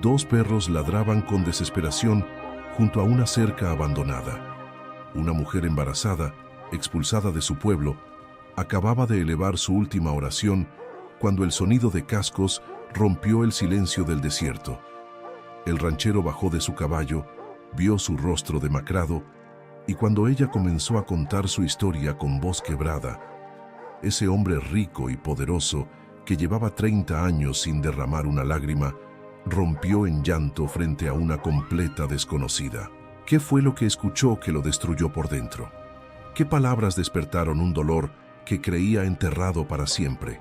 2 perros ladraban con desesperación junto a una cerca abandonada. Una mujer embarazada, expulsada de su pueblo, acababa de elevar su última oración cuando el sonido de cascos rompió el silencio del desierto. El ranchero bajó de su caballo, vio su rostro demacrado, y cuando ella comenzó a contar su historia con voz quebrada, ese hombre rico y poderoso que llevaba 30 años sin derramar una lágrima, rompió en llanto frente a una completa desconocida. ¿Qué fue lo que escuchó que lo destruyó por dentro? ¿Qué palabras despertaron un dolor que creía enterrado para siempre?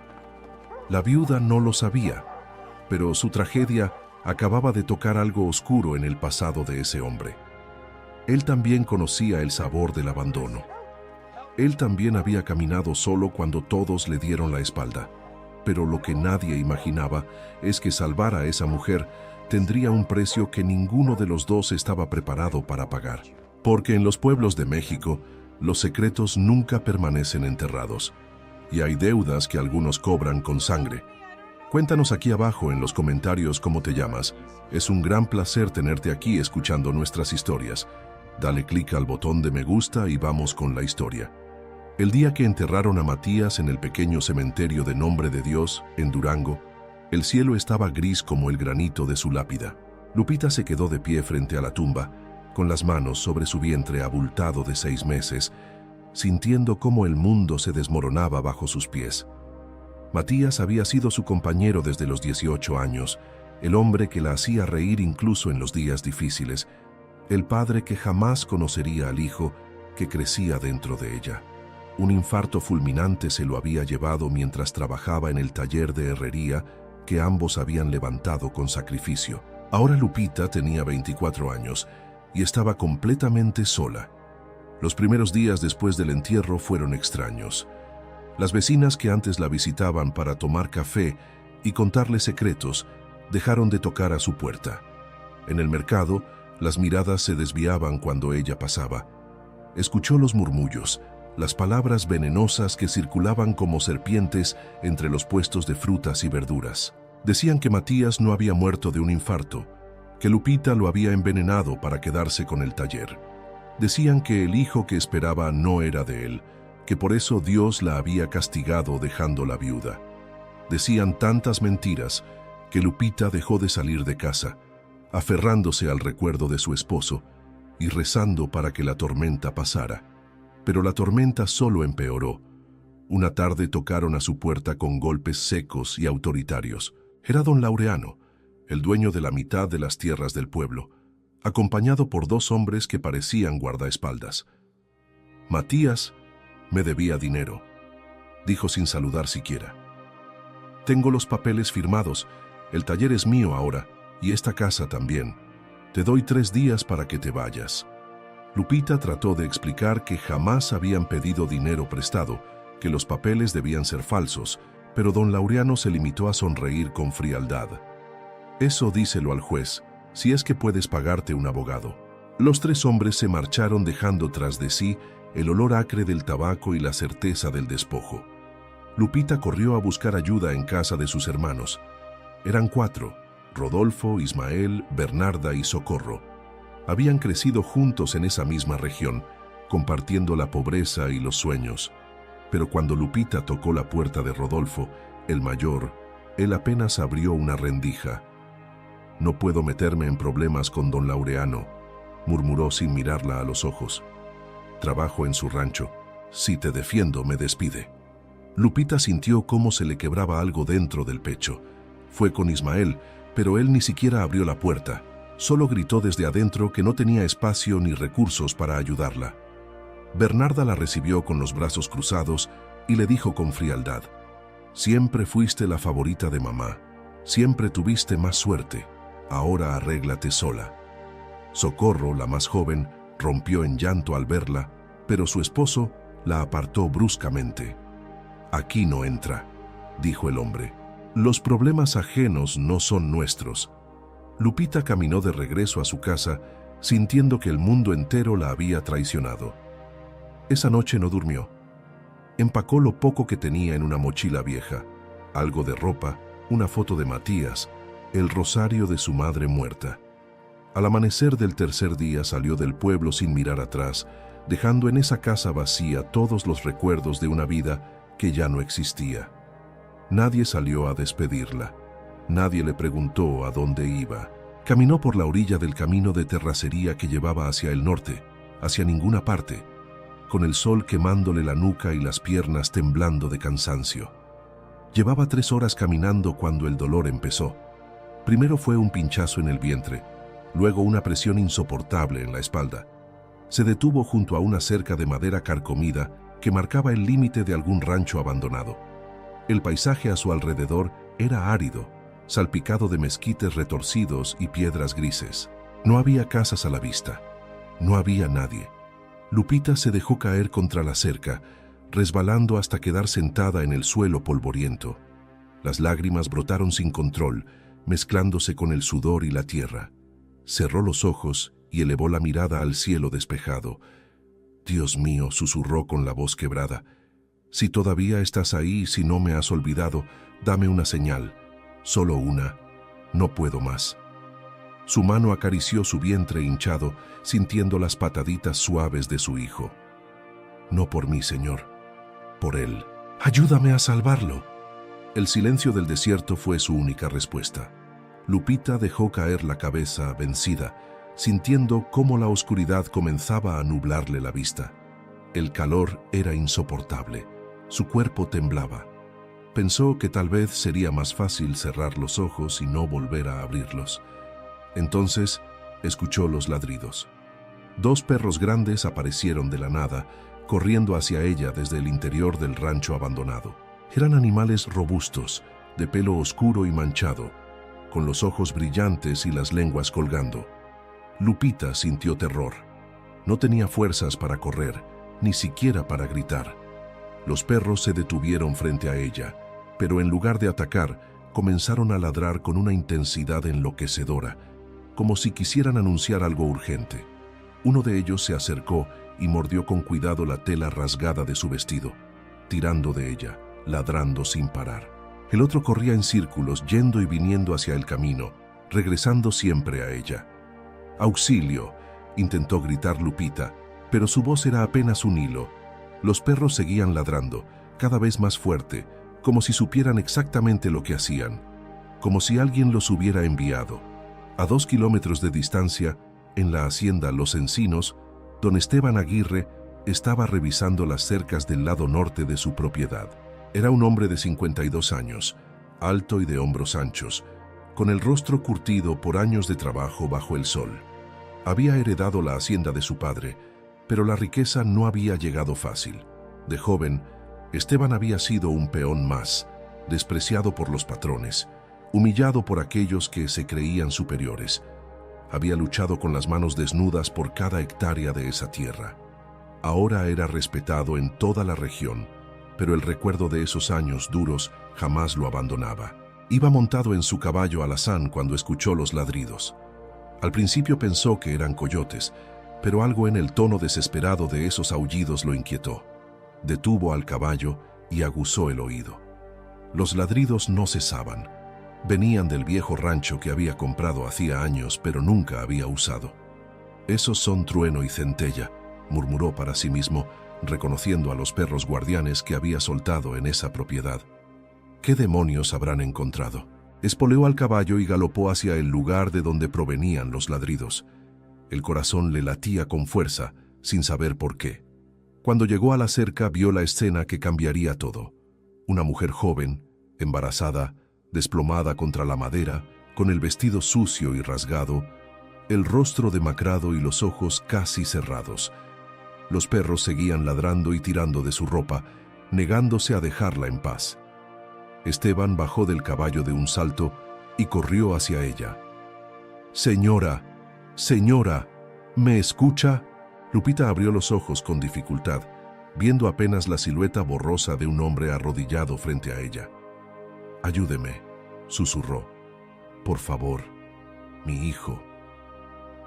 La viuda no lo sabía, pero su tragedia acababa de tocar algo oscuro en el pasado de ese hombre. Él también conocía el sabor del abandono. Él también había caminado solo cuando todos le dieron la espalda. Pero lo que nadie imaginaba es que salvar a esa mujer tendría un precio que ninguno de los dos estaba preparado para pagar. Porque en los pueblos de México, los secretos nunca permanecen enterrados, y hay deudas que algunos cobran con sangre. Cuéntanos aquí abajo en los comentarios cómo te llamas. Es un gran placer tenerte aquí escuchando nuestras historias. Dale clic al botón de me gusta y vamos con la historia. El día que enterraron a Matías en el pequeño cementerio de Nombre de Dios, en Durango, el cielo estaba gris como el granito de su lápida. Lupita se quedó de pie frente a la tumba, con las manos sobre su vientre abultado de 6 meses, sintiendo cómo el mundo se desmoronaba bajo sus pies. Matías había sido su compañero desde los 18 años, el hombre que la hacía reír incluso en los días difíciles, el padre que jamás conocería al hijo que crecía dentro de ella. Un infarto fulminante se lo había llevado mientras trabajaba en el taller de herrería que ambos habían levantado con sacrificio. Ahora Lupita tenía 24 años y estaba completamente sola. Los primeros días después del entierro fueron extraños. Las vecinas que antes la visitaban para tomar café y contarle secretos dejaron de tocar a su puerta. En el mercado, las miradas se desviaban cuando ella pasaba. Escuchó los murmullos, las palabras venenosas que circulaban como serpientes entre los puestos de frutas y verduras. Decían que Matías no había muerto de un infarto, que Lupita lo había envenenado para quedarse con el taller. Decían que el hijo que esperaba no era de él, que por eso Dios la había castigado dejándola viuda. Decían tantas mentiras que Lupita dejó de salir de casa, aferrándose al recuerdo de su esposo y rezando para que la tormenta pasara. Pero la tormenta solo empeoró. Una tarde tocaron a su puerta con golpes secos y autoritarios. Era don Laureano, el dueño de la mitad de las tierras del pueblo, acompañado por 2 hombres que parecían guardaespaldas. Matías me debía dinero, dijo sin saludar siquiera. Tengo los papeles firmados, el taller es mío ahora, y esta casa también. Te doy 3 días para que te vayas. Lupita trató de explicar que jamás habían pedido dinero prestado, que los papeles debían ser falsos, pero don Laureano se limitó a sonreír con frialdad. Eso díselo al juez, si es que puedes pagarte un abogado. Los 3 hombres se marcharon dejando tras de sí el olor acre del tabaco y la certeza del despojo. Lupita corrió a buscar ayuda en casa de sus hermanos. Eran 4, Rodolfo, Ismael, Bernarda y Socorro. Habían crecido juntos en esa misma región, compartiendo la pobreza y los sueños. Pero cuando Lupita tocó la puerta de Rodolfo, el mayor, él apenas abrió una rendija. No puedo meterme en problemas con don Laureano, murmuró sin mirarla a los ojos. Trabajo en su rancho. Si te defiendo, me despide. Lupita sintió cómo se le quebraba algo dentro del pecho. Fue con Ismael, pero él ni siquiera abrió la puerta. Solo gritó desde adentro que no tenía espacio ni recursos para ayudarla. Bernarda la recibió con los brazos cruzados y le dijo con frialdad: «Siempre fuiste la favorita de mamá. Siempre tuviste más suerte. Ahora arréglate sola». Socorro, la más joven, rompió en llanto al verla, pero su esposo la apartó bruscamente. «Aquí no entra», dijo el hombre. «Los problemas ajenos no son nuestros». Lupita caminó de regreso a su casa, sintiendo que el mundo entero la había traicionado. Esa noche no durmió. Empacó lo poco que tenía en una mochila vieja, algo de ropa, una foto de Matías, el rosario de su madre muerta. Al amanecer del tercer día salió del pueblo sin mirar atrás, dejando en esa casa vacía todos los recuerdos de una vida que ya no existía. Nadie salió a despedirla. Nadie le preguntó a dónde iba. Caminó por la orilla del camino de terracería que llevaba hacia el norte, hacia ninguna parte, con el sol quemándole la nuca y las piernas temblando de cansancio. Llevaba 3 horas caminando cuando el dolor empezó. Primero fue un pinchazo en el vientre, luego una presión insoportable en la espalda. Se detuvo junto a una cerca de madera carcomida que marcaba el límite de algún rancho abandonado. El paisaje a su alrededor era árido, salpicado de mezquites retorcidos y piedras grises. No había casas a la vista. No había nadie. Lupita se dejó caer contra la cerca, resbalando hasta quedar sentada en el suelo polvoriento. Las lágrimas brotaron sin control, mezclándose con el sudor y la tierra. Cerró los ojos y elevó la mirada al cielo despejado. «Dios mío», susurró con la voz quebrada, «si todavía estás ahí, si no me has olvidado, dame una señal, solo una, no puedo más». Su mano acarició su vientre hinchado, sintiendo las pataditas suaves de su hijo. «No por mí, Señor, por él. Ayúdame a salvarlo». El silencio del desierto fue su única respuesta. Lupita dejó caer la cabeza, vencida, sintiendo cómo la oscuridad comenzaba a nublarle la vista. El calor era insoportable. Su cuerpo temblaba. Pensó que tal vez sería más fácil cerrar los ojos y no volver a abrirlos. Entonces, escuchó los ladridos. 2 perros grandes aparecieron de la nada, corriendo hacia ella desde el interior del rancho abandonado. Eran animales robustos, de pelo oscuro y manchado, con los ojos brillantes y las lenguas colgando. Lupita sintió terror. No tenía fuerzas para correr, ni siquiera para gritar. Los perros se detuvieron frente a ella, pero en lugar de atacar, comenzaron a ladrar con una intensidad enloquecedora, como si quisieran anunciar algo urgente. Uno de ellos se acercó y mordió con cuidado la tela rasgada de su vestido, tirando de ella, ladrando sin parar. El otro corría en círculos, yendo y viniendo hacia el camino, regresando siempre a ella. «¡Auxilio!», intentó gritar Lupita, pero su voz era apenas un hilo. Los perros seguían ladrando, cada vez más fuerte, como si supieran exactamente lo que hacían, como si alguien los hubiera enviado. A 2 kilómetros de distancia, en la hacienda Los Encinos, don Esteban Aguirre estaba revisando las cercas del lado norte de su propiedad. Era un hombre de 52 años, alto y de hombros anchos, con el rostro curtido por años de trabajo bajo el sol. Había heredado la hacienda de su padre, pero la riqueza no había llegado fácil. De joven, Esteban había sido un peón más, despreciado por los patrones, humillado por aquellos que se creían superiores. Había luchado con las manos desnudas por cada hectárea de esa tierra. Ahora era respetado en toda la región, pero el recuerdo de esos años duros jamás lo abandonaba. Iba montado en su caballo alazán cuando escuchó los ladridos. Al principio pensó que eran coyotes, pero algo en el tono desesperado de esos aullidos lo inquietó. Detuvo al caballo y aguzó el oído. Los ladridos no cesaban. Venían del viejo rancho que había comprado hacía años, pero nunca había usado. «Esos son Trueno y Centella», murmuró para sí mismo, reconociendo a los perros guardianes que había soltado en esa propiedad. ¿Qué demonios habrán encontrado? Espoleó al caballo y galopó hacia el lugar de donde provenían los ladridos. El corazón le latía con fuerza, sin saber por qué. Cuando llegó a la cerca, vio la escena que cambiaría todo. Una mujer joven, embarazada, desplomada contra la madera, con el vestido sucio y rasgado, el rostro demacrado y los ojos casi cerrados. Los perros seguían ladrando y tirando de su ropa, negándose a dejarla en paz. Esteban bajó del caballo de un salto y corrió hacia ella. «Señora, señora, ¿me escucha?». Lupita abrió los ojos con dificultad, viendo apenas la silueta borrosa de un hombre arrodillado frente a ella. «Ayúdeme», susurró. «Por favor, mi hijo».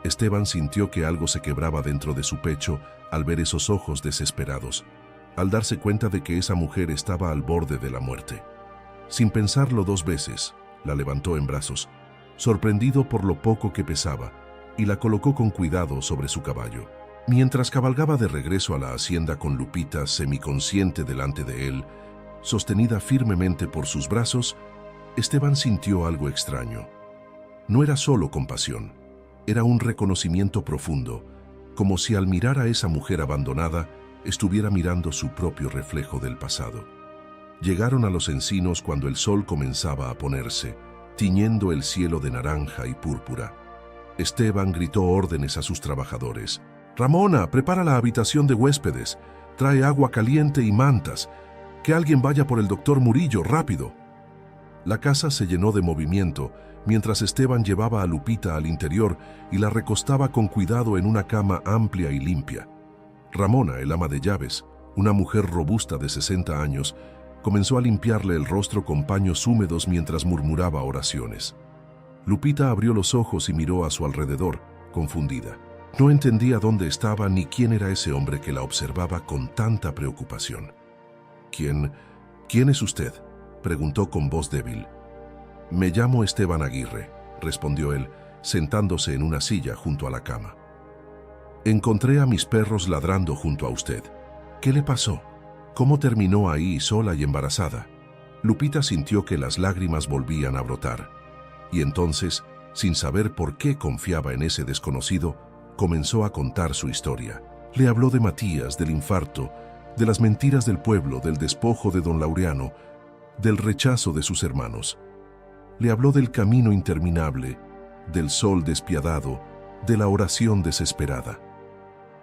Esteban sintió que algo se quebraba dentro de su pecho al ver esos ojos desesperados, al darse cuenta de que esa mujer estaba al borde de la muerte. Sin pensarlo 2 veces, la levantó en brazos, sorprendido por lo poco que pesaba, y la colocó con cuidado sobre su caballo. Mientras cabalgaba de regreso a la hacienda con Lupita semiconsciente delante de él, sostenida firmemente por sus brazos, Esteban sintió algo extraño. No era solo compasión, era un reconocimiento profundo, como si al mirar a esa mujer abandonada estuviera mirando su propio reflejo del pasado. Llegaron a los encinos cuando el sol comenzaba a ponerse, tiñendo el cielo de naranja y púrpura. Esteban gritó órdenes a sus trabajadores. «Ramona, prepara la habitación de huéspedes, trae agua caliente y mantas. Que alguien vaya por el doctor Murillo, rápido». La casa se llenó de movimiento mientras Esteban llevaba a Lupita al interior y la recostaba con cuidado en una cama amplia y limpia. Ramona, el ama de llaves, una mujer robusta de 60 años, comenzó a limpiarle el rostro con paños húmedos mientras murmuraba oraciones. Lupita abrió los ojos y miró a su alrededor, confundida. No entendía dónde estaba ni quién era ese hombre que la observaba con tanta preocupación. ¿Quién es usted?», preguntó con voz débil. «Me llamo Esteban Aguirre», respondió él, sentándose en una silla junto a la cama. «Encontré a mis perros ladrando junto a usted. ¿Qué le pasó? ¿Cómo terminó ahí sola y embarazada?». Lupita sintió que las lágrimas volvían a brotar. Y entonces, sin saber por qué confiaba en ese desconocido, comenzó a contar su historia. Le habló de Matías, del infarto, de las mentiras del pueblo, del despojo de don Laureano, del rechazo de sus hermanos. Le habló del camino interminable, del sol despiadado, de la oración desesperada.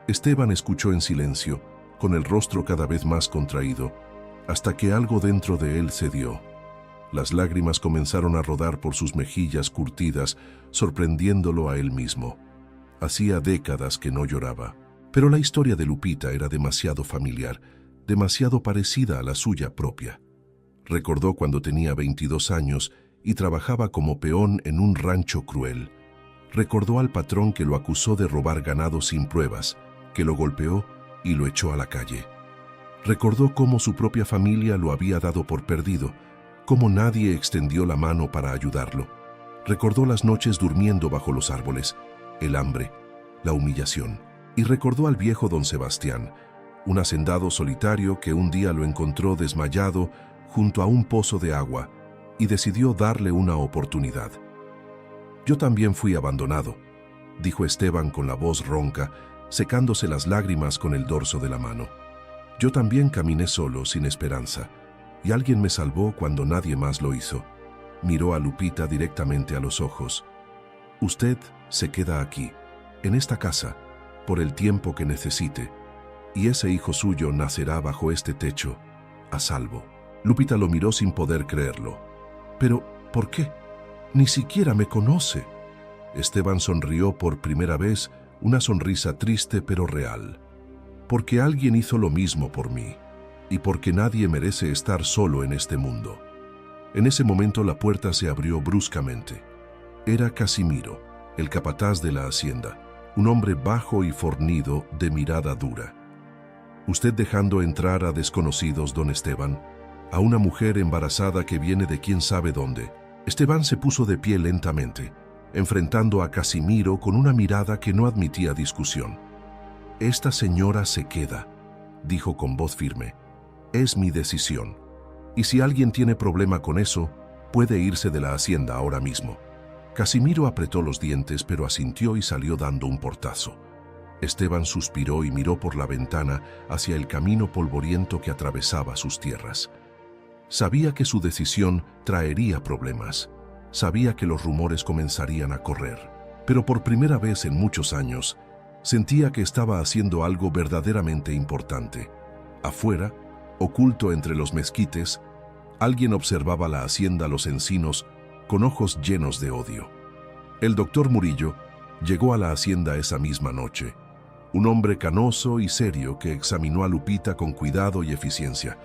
Esteban escuchó en silencio, con el rostro cada vez más contraído, hasta que algo dentro de él cedió. Las lágrimas comenzaron a rodar por sus mejillas curtidas, sorprendiéndolo a él mismo. Hacía décadas que no lloraba, pero la historia de Lupita era demasiado familiar, demasiado parecida a la suya propia. Recordó cuando tenía 22 años y trabajaba como peón en un rancho cruel. Recordó al patrón que lo acusó de robar ganado sin pruebas, que lo golpeó y lo echó a la calle. Recordó cómo su propia familia lo había dado por perdido, cómo nadie extendió la mano para ayudarlo. Recordó las noches durmiendo bajo los árboles, el hambre, la humillación. Y recordó al viejo don Sebastián, un hacendado solitario que un día lo encontró desmayado junto a un pozo de agua y decidió darle una oportunidad. «Yo también fui abandonado», dijo Esteban con la voz ronca, secándose las lágrimas con el dorso de la mano. «Yo también caminé solo, sin esperanza, y alguien me salvó cuando nadie más lo hizo». Miró a Lupita directamente a los ojos. «Usted se queda aquí, en esta casa, por el tiempo que necesite, y ese hijo suyo nacerá bajo este techo, a salvo». Lupita lo miró sin poder creerlo. «¿Pero por qué? Ni siquiera me conoce». Esteban sonrió por primera vez, una sonrisa triste pero real. «Porque alguien hizo lo mismo por mí, y porque nadie merece estar solo en este mundo». En ese momento la puerta se abrió bruscamente. Era Casimiro, el capataz de la hacienda, un hombre bajo y fornido de mirada dura. «¿Usted dejando entrar a desconocidos, don Esteban? A una mujer embarazada que viene de quién sabe dónde». Esteban se puso de pie lentamente, enfrentando a Casimiro con una mirada que no admitía discusión. «Esta señora se queda», dijo con voz firme. «Es mi decisión. Y si alguien tiene problema con eso, puede irse de la hacienda ahora mismo». Casimiro apretó los dientes, pero asintió y salió dando un portazo. Esteban suspiró y miró por la ventana hacia el camino polvoriento que atravesaba sus tierras. Sabía que su decisión traería problemas. Sabía que los rumores comenzarían a correr. Pero por primera vez en muchos años, sentía que estaba haciendo algo verdaderamente importante. Afuera, oculto entre los mezquites, alguien observaba la hacienda Los Encinos con ojos llenos de odio. El doctor Murillo llegó a la hacienda esa misma noche. Un hombre canoso y serio que examinó a Lupita con cuidado y eficiencia.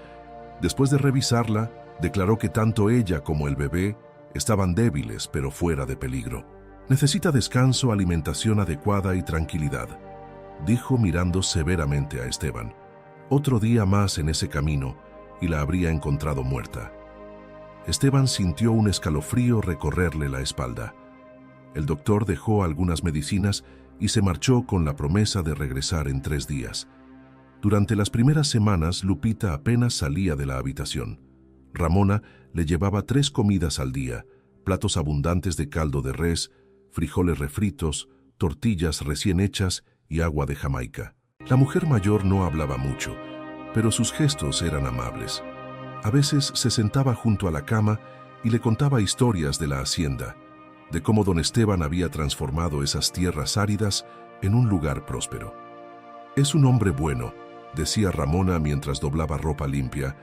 Después de revisarla, declaró que tanto ella como el bebé estaban débiles pero fuera de peligro. «Necesita descanso, alimentación adecuada y tranquilidad», dijo mirando severamente a Esteban. Otro día más en ese camino y la habría encontrado muerta. Esteban sintió un escalofrío recorrerle la espalda. El doctor dejó algunas medicinas y se marchó con la promesa de regresar en 3 días. Durante las primeras semanas, Lupita apenas salía de la habitación. Ramona le llevaba 3 comidas al día, platos abundantes de caldo de res, frijoles refritos, tortillas recién hechas y agua de Jamaica. La mujer mayor no hablaba mucho, pero sus gestos eran amables. A veces se sentaba junto a la cama y le contaba historias de la hacienda, de cómo don Esteban había transformado esas tierras áridas en un lugar próspero. «Es un hombre bueno», decía Ramona mientras doblaba ropa limpia.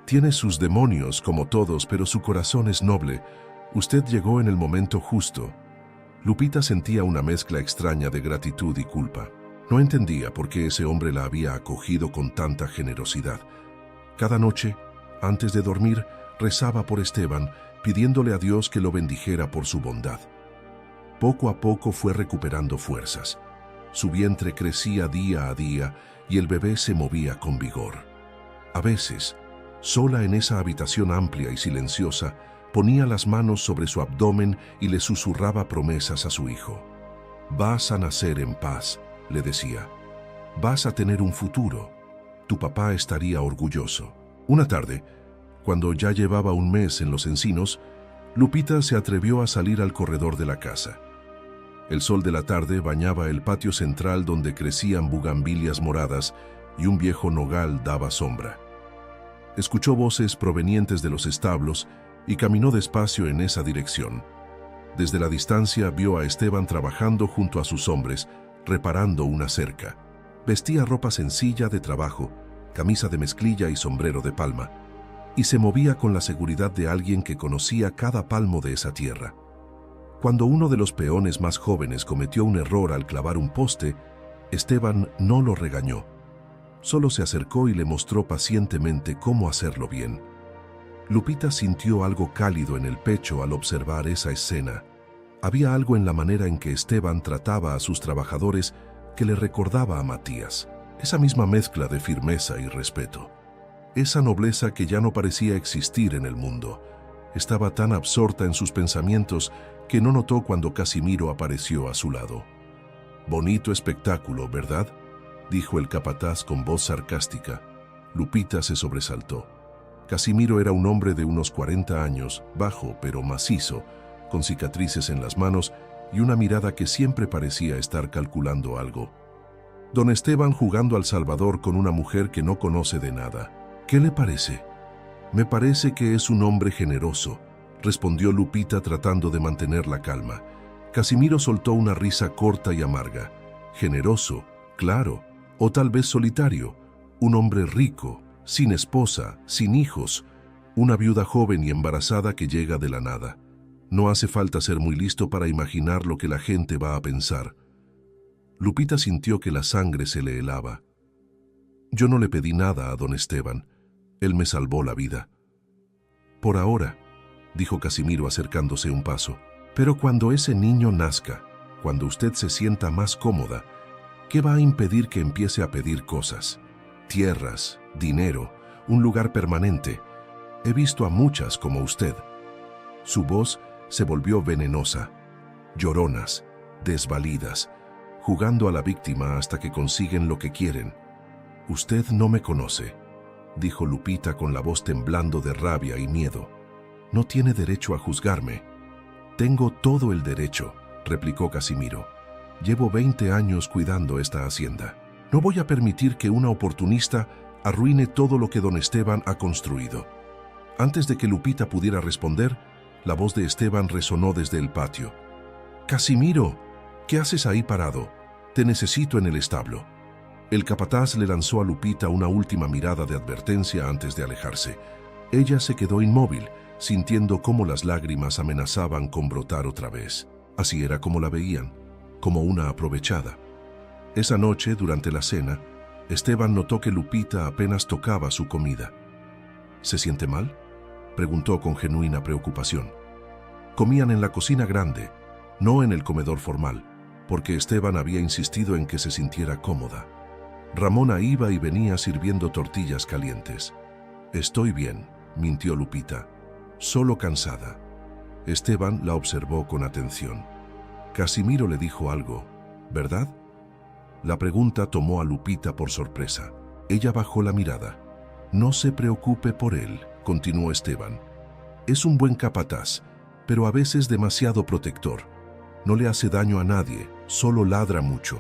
«Tiene sus demonios como todos, pero su corazón es noble. Usted llegó en el momento justo». Lupita sentía una mezcla extraña de gratitud y culpa. No entendía por qué ese hombre la había acogido con tanta generosidad. Cada noche, antes de dormir, rezaba por Esteban, pidiéndole a Dios que lo bendijera por su bondad. Poco a poco fue recuperando fuerzas. Su vientre crecía día a día y el bebé se movía con vigor. A veces, sola en esa habitación amplia y silenciosa, ponía las manos sobre su abdomen y le susurraba promesas a su hijo. «Vas a nacer en paz», le decía. «Vas a tener un futuro. Tu papá estaría orgulloso». Una tarde, cuando ya llevaba un mes en Los Encinos, Lupita se atrevió a salir al corredor de la casa. El sol de la tarde bañaba el patio central donde crecían bugambilias moradas y un viejo nogal daba sombra. Escuchó voces provenientes de los establos y caminó despacio en esa dirección. Desde la distancia vio a Esteban trabajando junto a sus hombres, reparando una cerca. Vestía ropa sencilla de trabajo, camisa de mezclilla y sombrero de palma, y se movía con la seguridad de alguien que conocía cada palmo de esa tierra. Cuando uno de los peones más jóvenes cometió un error al clavar un poste, Esteban no lo regañó. Solo se acercó y le mostró pacientemente cómo hacerlo bien. Lupita sintió algo cálido en el pecho al observar esa escena. Había algo en la manera en que Esteban trataba a sus trabajadores que le recordaba a Matías. Esa misma mezcla de firmeza y respeto. Esa nobleza que ya no parecía existir en el mundo. Estaba tan absorta en sus pensamientos que no notó cuando Casimiro apareció a su lado. «Bonito espectáculo, ¿verdad?», dijo el capataz con voz sarcástica. Lupita se sobresaltó. Casimiro era un hombre de unos 40 años, bajo pero macizo, con cicatrices en las manos y una mirada que siempre parecía estar calculando algo. Don Esteban jugando al Salvador con una mujer que no conoce de nada. «¿Qué le parece?» «Me parece que es un hombre generoso», respondió Lupita tratando de mantener la calma. Casimiro soltó una risa corta y amarga. «Generoso, claro, o tal vez solitario, un hombre rico, sin esposa, sin hijos, una viuda joven y embarazada que llega de la nada. No hace falta ser muy listo para imaginar lo que la gente va a pensar». Lupita sintió que la sangre se le helaba. «Yo no le pedí nada a don Esteban. Él me salvó la vida». «Por ahora», dijo Casimiro acercándose un paso. «Pero cuando ese niño nazca, cuando usted se sienta más cómoda, ¿qué va a impedir que empiece a pedir cosas? Tierras, dinero, un lugar permanente. He visto a muchas como usted». Su voz se volvió venenosa. Lloronas, desvalidas, jugando a la víctima hasta que consiguen lo que quieren. «Usted no me conoce», dijo Lupita con la voz temblando de rabia y miedo. «No tiene derecho a juzgarme». «Tengo todo el derecho», replicó Casimiro. «Llevo 20 años cuidando esta hacienda. No voy a permitir que una oportunista arruine todo lo que don Esteban ha construido». Antes de que Lupita pudiera responder, la voz de Esteban resonó desde el patio. «Casimiro, ¿qué haces ahí parado? Te necesito en el establo». El capataz le lanzó a Lupita una última mirada de advertencia antes de alejarse. Ella se quedó inmóvil, sintiendo cómo las lágrimas amenazaban con brotar otra vez. Así era como la veían, como una aprovechada. Esa noche, durante la cena, Esteban notó que Lupita apenas tocaba su comida. «¿Se siente mal?», preguntó con genuina preocupación. Comían en la cocina grande, no en el comedor formal, porque Esteban había insistido en que se sintiera cómoda. Ramona iba y venía sirviendo tortillas calientes. «Estoy bien», mintió Lupita, «solo cansada». Esteban la observó con atención. Casimiro le dijo algo, ¿verdad? La pregunta tomó a Lupita por sorpresa. Ella bajó la mirada. No se preocupe por él, continuó Esteban. Es un buen capataz, pero a veces demasiado protector. No le hace daño a nadie, solo ladra mucho.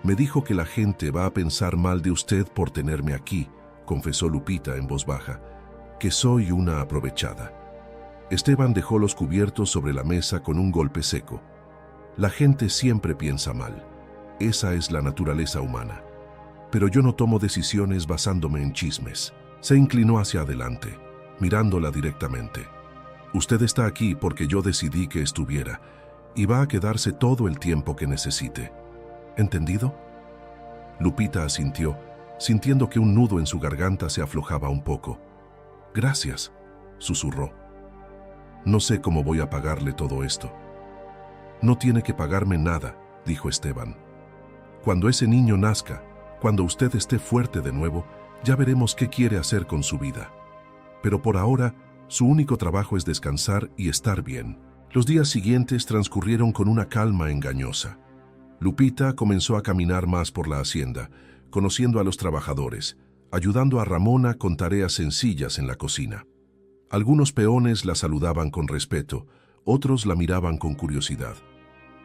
Me dijo que la gente va a pensar mal de usted por tenerme aquí, confesó Lupita en voz baja, que soy una aprovechada. Esteban dejó los cubiertos sobre la mesa con un golpe seco. La gente siempre piensa mal. Esa es la naturaleza humana. Pero yo no tomo decisiones basándome en chismes. Se inclinó hacia adelante, mirándola directamente. Usted está aquí porque yo decidí que estuviera, y va a quedarse todo el tiempo que necesite. ¿Entendido? Lupita asintió, sintiendo que un nudo en su garganta se aflojaba un poco. Gracias, susurró. No sé cómo voy a pagarle todo esto. No tiene que pagarme nada, dijo Esteban. Cuando ese niño nazca, cuando usted esté fuerte de nuevo, ya veremos qué quiere hacer con su vida. Pero por ahora, su único trabajo es descansar y estar bien. Los días siguientes transcurrieron con una calma engañosa. Lupita comenzó a caminar más por la hacienda, conociendo a los trabajadores, ayudando a Ramona con tareas sencillas en la cocina. Algunos peones la saludaban con respeto, otros la miraban con curiosidad.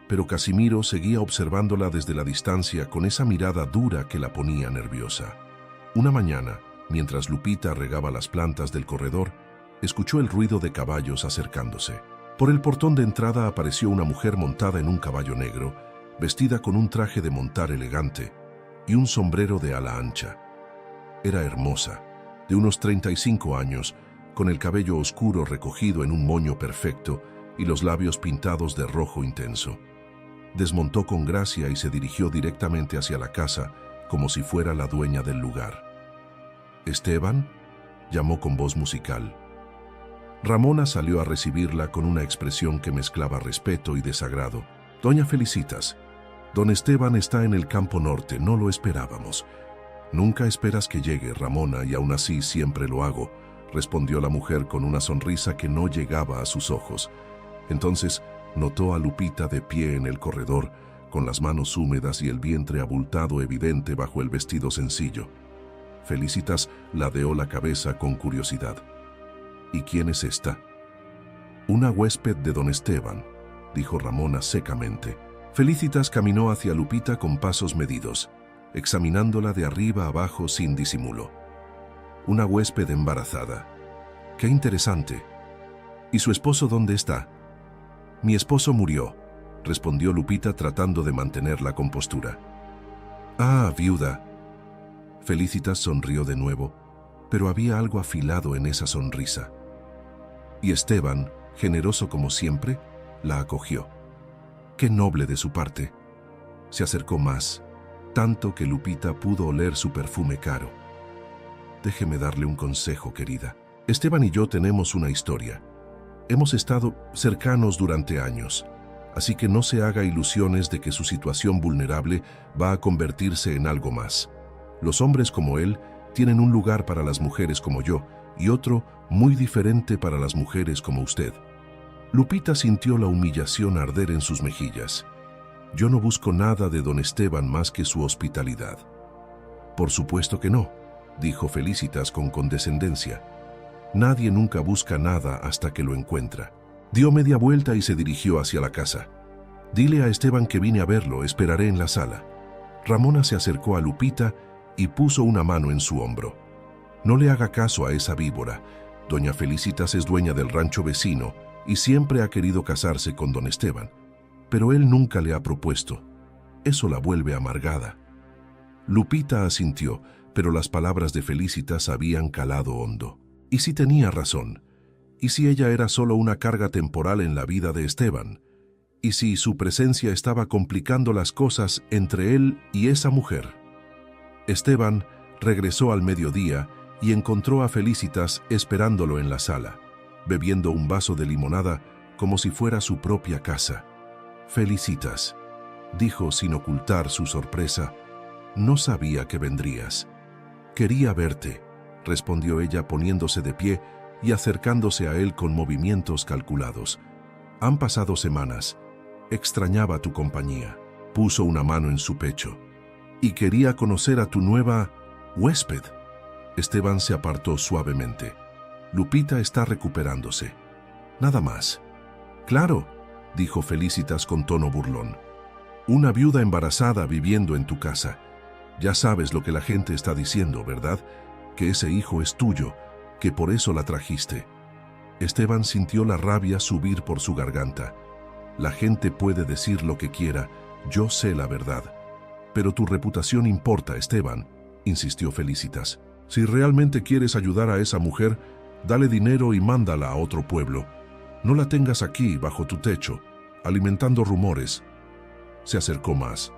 Pero Casimiro seguía observándola desde la distancia con esa mirada dura que la ponía nerviosa. Una mañana, mientras Lupita regaba las plantas del corredor, escuchó el ruido de caballos acercándose. Por el portón de entrada apareció una mujer montada en un caballo negro, vestida con un traje de montar elegante y un sombrero de ala ancha. Era hermosa, de unos 35 años, con el cabello oscuro recogido en un moño perfecto y los labios pintados de rojo intenso. Desmontó con gracia y se dirigió directamente hacia la casa, como si fuera la dueña del lugar. «¿Esteban?», llamó con voz musical. Ramona salió a recibirla con una expresión que mezclaba respeto y desagrado. «Doña Felicitas, don Esteban está en el campo norte, no lo esperábamos». «Nunca esperas que llegue, Ramona, y aún así siempre lo hago», respondió la mujer con una sonrisa que no llegaba a sus ojos. Entonces notó a Lupita de pie en el corredor, con las manos húmedas y el vientre abultado evidente bajo el vestido sencillo. Felicitas ladeó la cabeza con curiosidad. «¿Y quién es esta?» «Una huésped de don Esteban», dijo Ramona secamente. Felicitas caminó hacia Lupita con pasos medidos, examinándola de arriba abajo sin disimulo. «Una huésped embarazada. ¡Qué interesante! ¿Y su esposo dónde está?» «Mi esposo murió», respondió Lupita tratando de mantener la compostura. «Ah, viuda». Felicitas sonrió de nuevo, pero había algo afilado en esa sonrisa. Y Esteban, generoso como siempre, la acogió. Qué noble de su parte. Se acercó más, tanto que Lupita pudo oler su perfume caro. «Déjeme darle un consejo, querida. Esteban y yo tenemos una historia. Hemos estado cercanos durante años, así que no se haga ilusiones de que su situación vulnerable va a convertirse en algo más. Los hombres como él tienen un lugar para las mujeres como yo y otro muy diferente para las mujeres como usted». Lupita sintió la humillación arder en sus mejillas. «Yo no busco nada de don Esteban más que su hospitalidad». «Por supuesto que no», dijo Felicitas con condescendencia. «Nadie nunca busca nada hasta que lo encuentra». Dio media vuelta y se dirigió hacia la casa. «Dile a Esteban que vine a verlo, esperaré en la sala». Ramona se acercó a Lupita y puso una mano en su hombro. «No le haga caso a esa víbora. Doña Felicitas es dueña del rancho vecino y siempre ha querido casarse con don Esteban, pero él nunca le ha propuesto. Eso la vuelve amargada». Lupita asintió, pero las palabras de Felicitas habían calado hondo. ¿Y si tenía razón? ¿Y si ella era solo una carga temporal en la vida de Esteban? ¿Y si su presencia estaba complicando las cosas entre él y esa mujer? Esteban regresó al mediodía y encontró a Felicitas esperándolo en la sala, bebiendo un vaso de limonada como si fuera su propia casa. «Felicitas», dijo sin ocultar su sorpresa, «no sabía que vendrías». «Quería verte», respondió ella poniéndose de pie y acercándose a él con movimientos calculados. «Han pasado semanas. Extrañaba tu compañía. Puso una mano en su pecho. Y quería conocer a tu nueva huésped. Esteban se apartó suavemente. Lupita está recuperándose. Nada más. Claro, dijo Felicitas con tono burlón. Una viuda embarazada viviendo en tu casa. Ya sabes lo que la gente está diciendo, ¿verdad? Que ese hijo es tuyo, que por eso la trajiste. Esteban sintió la rabia subir por su garganta. La gente puede decir lo que quiera, yo sé la verdad. Pero tu reputación importa, Esteban, insistió Felicitas. Si realmente quieres ayudar a esa mujer, dale dinero y mándala a otro pueblo. No la tengas aquí, bajo tu techo, alimentando rumores. Se acercó más.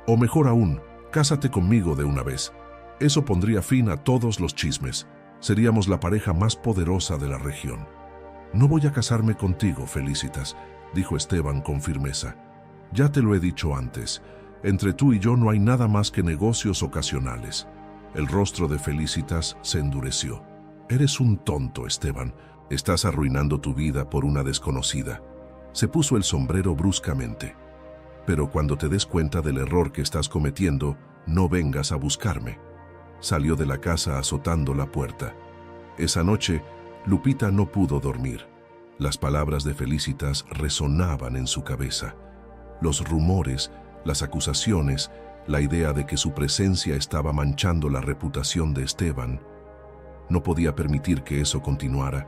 O mejor aún, cásate conmigo de una vez. Eso pondría fin a todos los chismes. Seríamos la pareja más poderosa de la región. No voy a casarme contigo, Felicitas, dijo Esteban con firmeza. Ya te lo he dicho antes. Entre tú y yo no hay nada más que negocios ocasionales. El rostro de Felicitas se endureció. Eres un tonto, Esteban. Estás arruinando tu vida por una desconocida. Se puso el sombrero bruscamente. Pero cuando te des cuenta del error que estás cometiendo, no vengas a buscarme. Salió de la casa azotando la puerta. Esa noche, Lupita no pudo dormir. Las palabras de Felicitas resonaban en su cabeza. Los rumores, las acusaciones, la idea de que su presencia estaba manchando la reputación de Esteban. No podía permitir que eso continuara,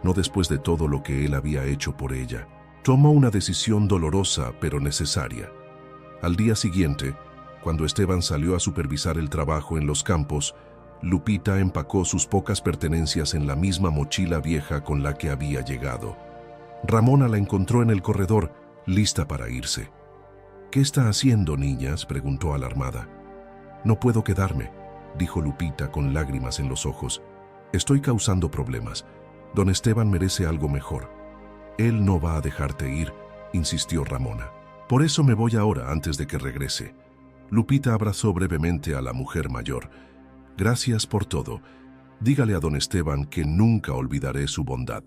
no después de todo lo que él había hecho por ella. Tomó una decisión dolorosa pero necesaria. Al día siguiente, cuando Esteban salió a supervisar el trabajo en los campos, Lupita empacó sus pocas pertenencias en la misma mochila vieja con la que había llegado. Ramona la encontró en el corredor, lista para irse. «¿Qué está haciendo, niñas?», preguntó alarmada. «No puedo quedarme», dijo Lupita con lágrimas en los ojos. «Estoy causando problemas. Don Esteban merece algo mejor». «Él no va a dejarte ir», insistió Ramona. «Por eso me voy ahora, antes de que regrese». Lupita abrazó brevemente a la mujer mayor. «Gracias por todo. Dígale a don Esteban que nunca olvidaré su bondad».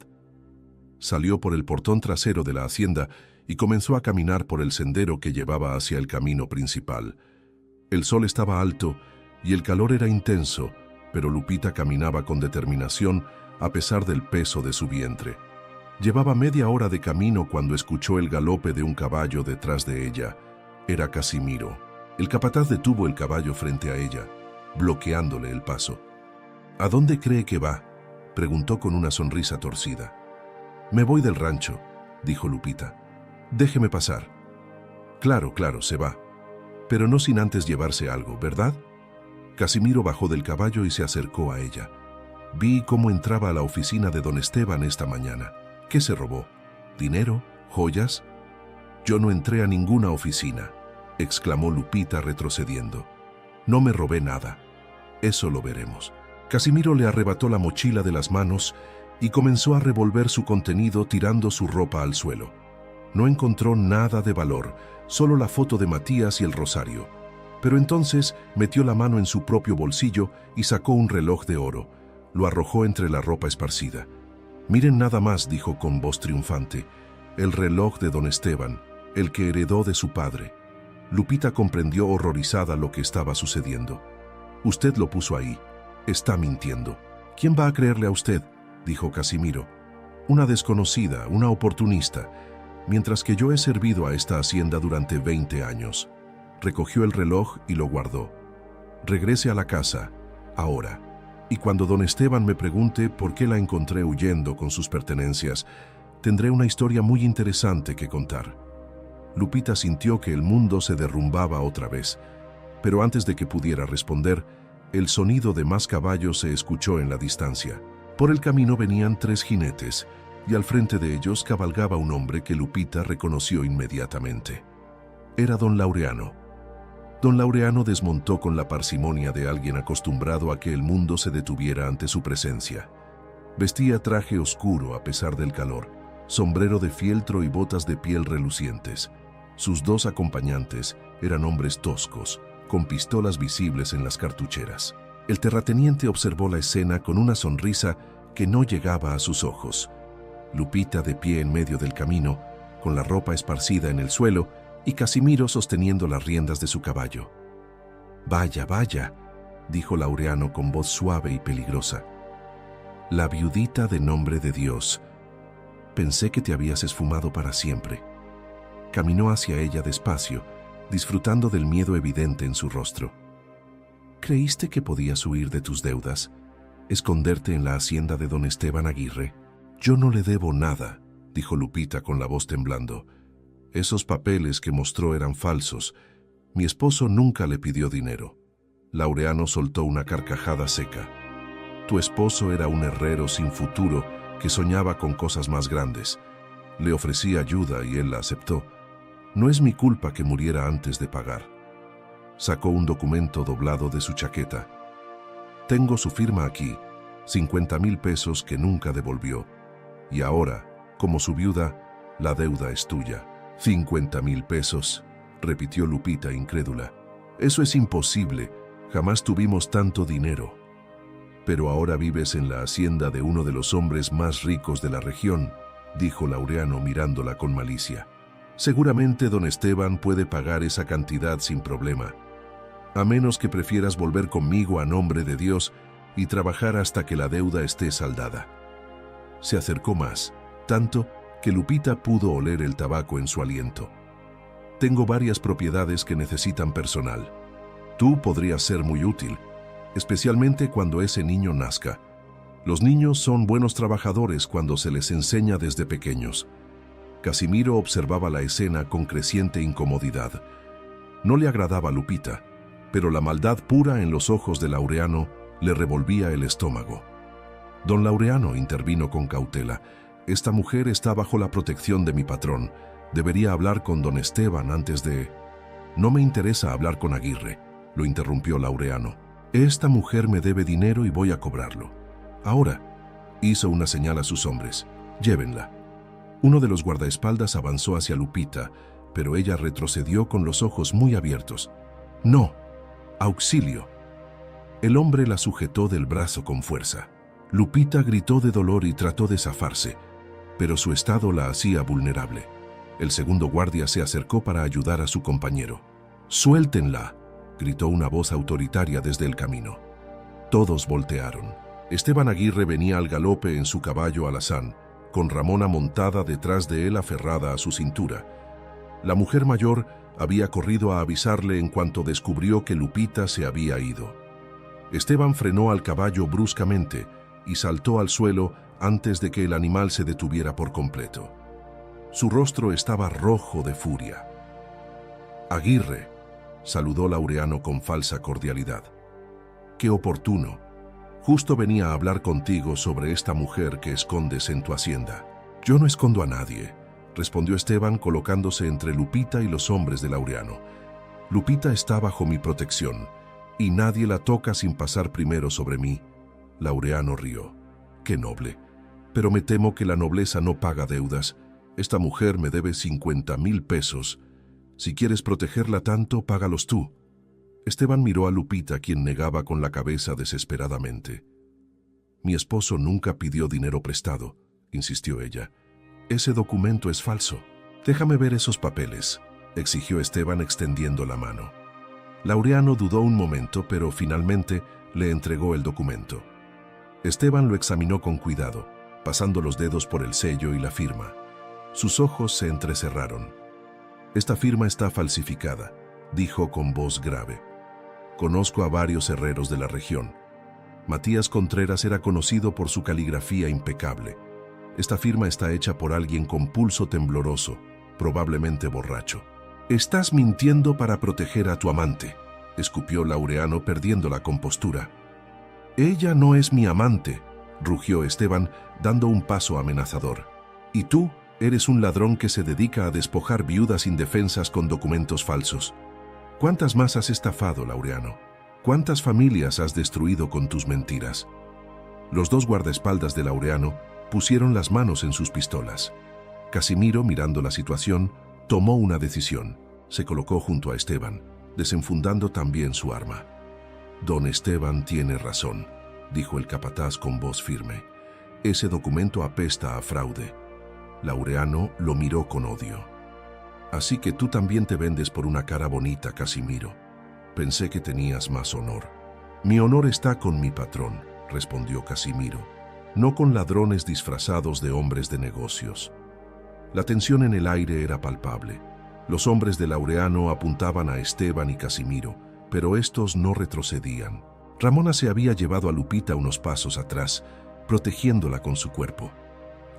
Salió por el portón trasero de la hacienda y comenzó a caminar por el sendero que llevaba hacia el camino principal. El sol estaba alto y el calor era intenso, pero Lupita caminaba con determinación a pesar del peso de su vientre. Llevaba media hora de camino cuando escuchó el galope de un caballo detrás de ella. Era Casimiro. El capataz detuvo el caballo frente a ella, bloqueándole el paso. «¿A dónde cree que va?», preguntó con una sonrisa torcida. «Me voy del rancho», dijo Lupita. «Déjeme pasar». «Claro, claro, se va. Pero no sin antes llevarse algo, ¿verdad?». Casimiro bajó del caballo y se acercó a ella. «Vi cómo entraba a la oficina de don Esteban esta mañana. ¿Qué se robó? ¿Dinero? ¿Joyas?». «Yo no entré a ninguna oficina», exclamó Lupita retrocediendo. «No me robé nada. Eso lo veremos». Casimiro le arrebató la mochila de las manos y comenzó a revolver su contenido tirando su ropa al suelo. No encontró nada de valor, solo la foto de Matías y el rosario. Pero entonces metió la mano en su propio bolsillo y sacó un reloj de oro. Lo arrojó entre la ropa esparcida. «Miren nada más», dijo con voz triunfante. «El reloj de don Esteban, el que heredó de su padre». Lupita comprendió horrorizada lo que estaba sucediendo. «Usted lo puso ahí. Está mintiendo». «¿Quién va a creerle a usted?», dijo Casimiro. «Una desconocida, una oportunista, mientras que yo he servido a esta hacienda durante 20 años». Recogió el reloj y lo guardó. «Regrese a la casa, ahora. Y cuando don Esteban me pregunte por qué la encontré huyendo con sus pertenencias, tendré una historia muy interesante que contar». Lupita sintió que el mundo se derrumbaba otra vez, pero antes de que pudiera responder, el sonido de más caballos se escuchó en la distancia. Por el camino venían 3 jinetes, y al frente de ellos cabalgaba un hombre que Lupita reconoció inmediatamente. Era don Laureano. Don Laureano desmontó con la parsimonia de alguien acostumbrado a que el mundo se detuviera ante su presencia. Vestía traje oscuro a pesar del calor, sombrero de fieltro y botas de piel relucientes. Sus 2 acompañantes eran hombres toscos, con pistolas visibles en las cartucheras. El terrateniente observó la escena con una sonrisa que no llegaba a sus ojos. Lupita, de pie en medio del camino, con la ropa esparcida en el suelo y Casimiro sosteniendo las riendas de su caballo. «Vaya, vaya», dijo Laureano con voz suave y peligrosa. «La viudita de nombre de Dios. Pensé que te habías esfumado para siempre». Caminó hacia ella despacio, disfrutando del miedo evidente en su rostro. «¿Creíste que podías huir de tus deudas, esconderte en la hacienda de don Esteban Aguirre? Yo no le debo nada», dijo Lupita con la voz temblando. «Esos papeles que mostró eran falsos. Mi esposo nunca le pidió dinero». Laureano soltó una carcajada seca. «Tu esposo era un herrero sin futuro que soñaba con cosas más grandes. Le ofrecí ayuda y él la aceptó. No es mi culpa que muriera antes de pagar». Sacó un documento doblado de su chaqueta. «Tengo su firma aquí, 50,000 pesos que nunca devolvió. Y ahora, como su viuda, la deuda es tuya». «50,000 pesos», repitió Lupita incrédula. «Eso es imposible. Jamás tuvimos tanto dinero». «Pero ahora vives en la hacienda de uno de los hombres más ricos de la región», dijo Laureano mirándola con malicia. «Seguramente don Esteban puede pagar esa cantidad sin problema, a menos que prefieras volver conmigo a nombre de Dios y trabajar hasta que la deuda esté saldada». Se acercó más, tanto que Lupita pudo oler el tabaco en su aliento. «Tengo varias propiedades que necesitan personal. Tú podrías ser muy útil, especialmente cuando ese niño nazca. Los niños son buenos trabajadores cuando se les enseña desde pequeños». Casimiro observaba la escena con creciente incomodidad. No le agradaba a Lupita, pero la maldad pura en los ojos de Laureano le revolvía el estómago. «Don Laureano», intervino con cautela, «esta mujer está bajo la protección de mi patrón. Debería hablar con don Esteban antes de...». «No me interesa hablar con Aguirre», lo interrumpió Laureano. «Esta mujer me debe dinero y voy a cobrarlo. Ahora», hizo una señal a sus hombres, «llévenla». Uno de los guardaespaldas avanzó hacia Lupita, pero ella retrocedió con los ojos muy abiertos. «No, auxilio». El hombre la sujetó del brazo con fuerza. Lupita gritó de dolor y trató de zafarse, pero su estado la hacía vulnerable. El segundo guardia se acercó para ayudar a su compañero. «Suéltenla», gritó una voz autoritaria desde el camino. Todos voltearon. Esteban Aguirre venía al galope en su caballo alazán, con Ramona montada detrás de él aferrada a su cintura. La mujer mayor había corrido a avisarle en cuanto descubrió que Lupita se había ido. Esteban frenó al caballo bruscamente y saltó al suelo antes de que el animal se detuviera por completo. Su rostro estaba rojo de furia. «Aguirre», saludó Laureano con falsa cordialidad. «Qué oportuno. Justo venía a hablar contigo sobre esta mujer que escondes en tu hacienda». «Yo no escondo a nadie», respondió Esteban colocándose entre Lupita y los hombres de Laureano. «Lupita está bajo mi protección, y nadie la toca sin pasar primero sobre mí». Laureano rió. «Qué noble. Pero me temo que la nobleza no paga deudas. Esta mujer me debe 50,000 pesos. Si quieres protegerla tanto, págalos tú». Esteban miró a Lupita, quien negaba con la cabeza desesperadamente. «Mi esposo nunca pidió dinero prestado», insistió ella. «Ese documento es falso». «Déjame ver esos papeles», exigió Esteban extendiendo la mano. Laureano dudó un momento, pero finalmente le entregó el documento. Esteban lo examinó con cuidado, pasando los dedos por el sello y la firma. Sus ojos se entrecerraron. «Esta firma está falsificada», dijo con voz grave. «Conozco a varios herreros de la región. Matías Contreras era conocido por su caligrafía impecable. Esta firma está hecha por alguien con pulso tembloroso, probablemente borracho». «Estás mintiendo para proteger a tu amante», escupió Laureano perdiendo la compostura. «Ella no es mi amante», rugió Esteban, dando un paso amenazador. «Y tú eres un ladrón que se dedica a despojar viudas indefensas con documentos falsos. ¿Cuántas más has estafado, Laureano? ¿Cuántas familias has destruido con tus mentiras?» Los dos guardaespaldas de Laureano pusieron las manos en sus pistolas. Casimiro, mirando la situación, tomó una decisión. Se colocó junto a Esteban, desenfundando también su arma. «Don Esteban tiene razón», dijo el capataz con voz firme. «Ese documento apesta a fraude. Laureano lo miró con odio. Así que tú también te vendes por una cara bonita, Casimiro. Pensé que tenías más honor. Mi honor está con mi patrón, respondió Casimiro, no con ladrones disfrazados de hombres de negocios. La tensión en el aire era palpable. Los hombres de Laureano apuntaban a Esteban y Casimiro, pero estos no retrocedían. Ramona se había llevado a Lupita unos pasos atrás, protegiéndola con su cuerpo.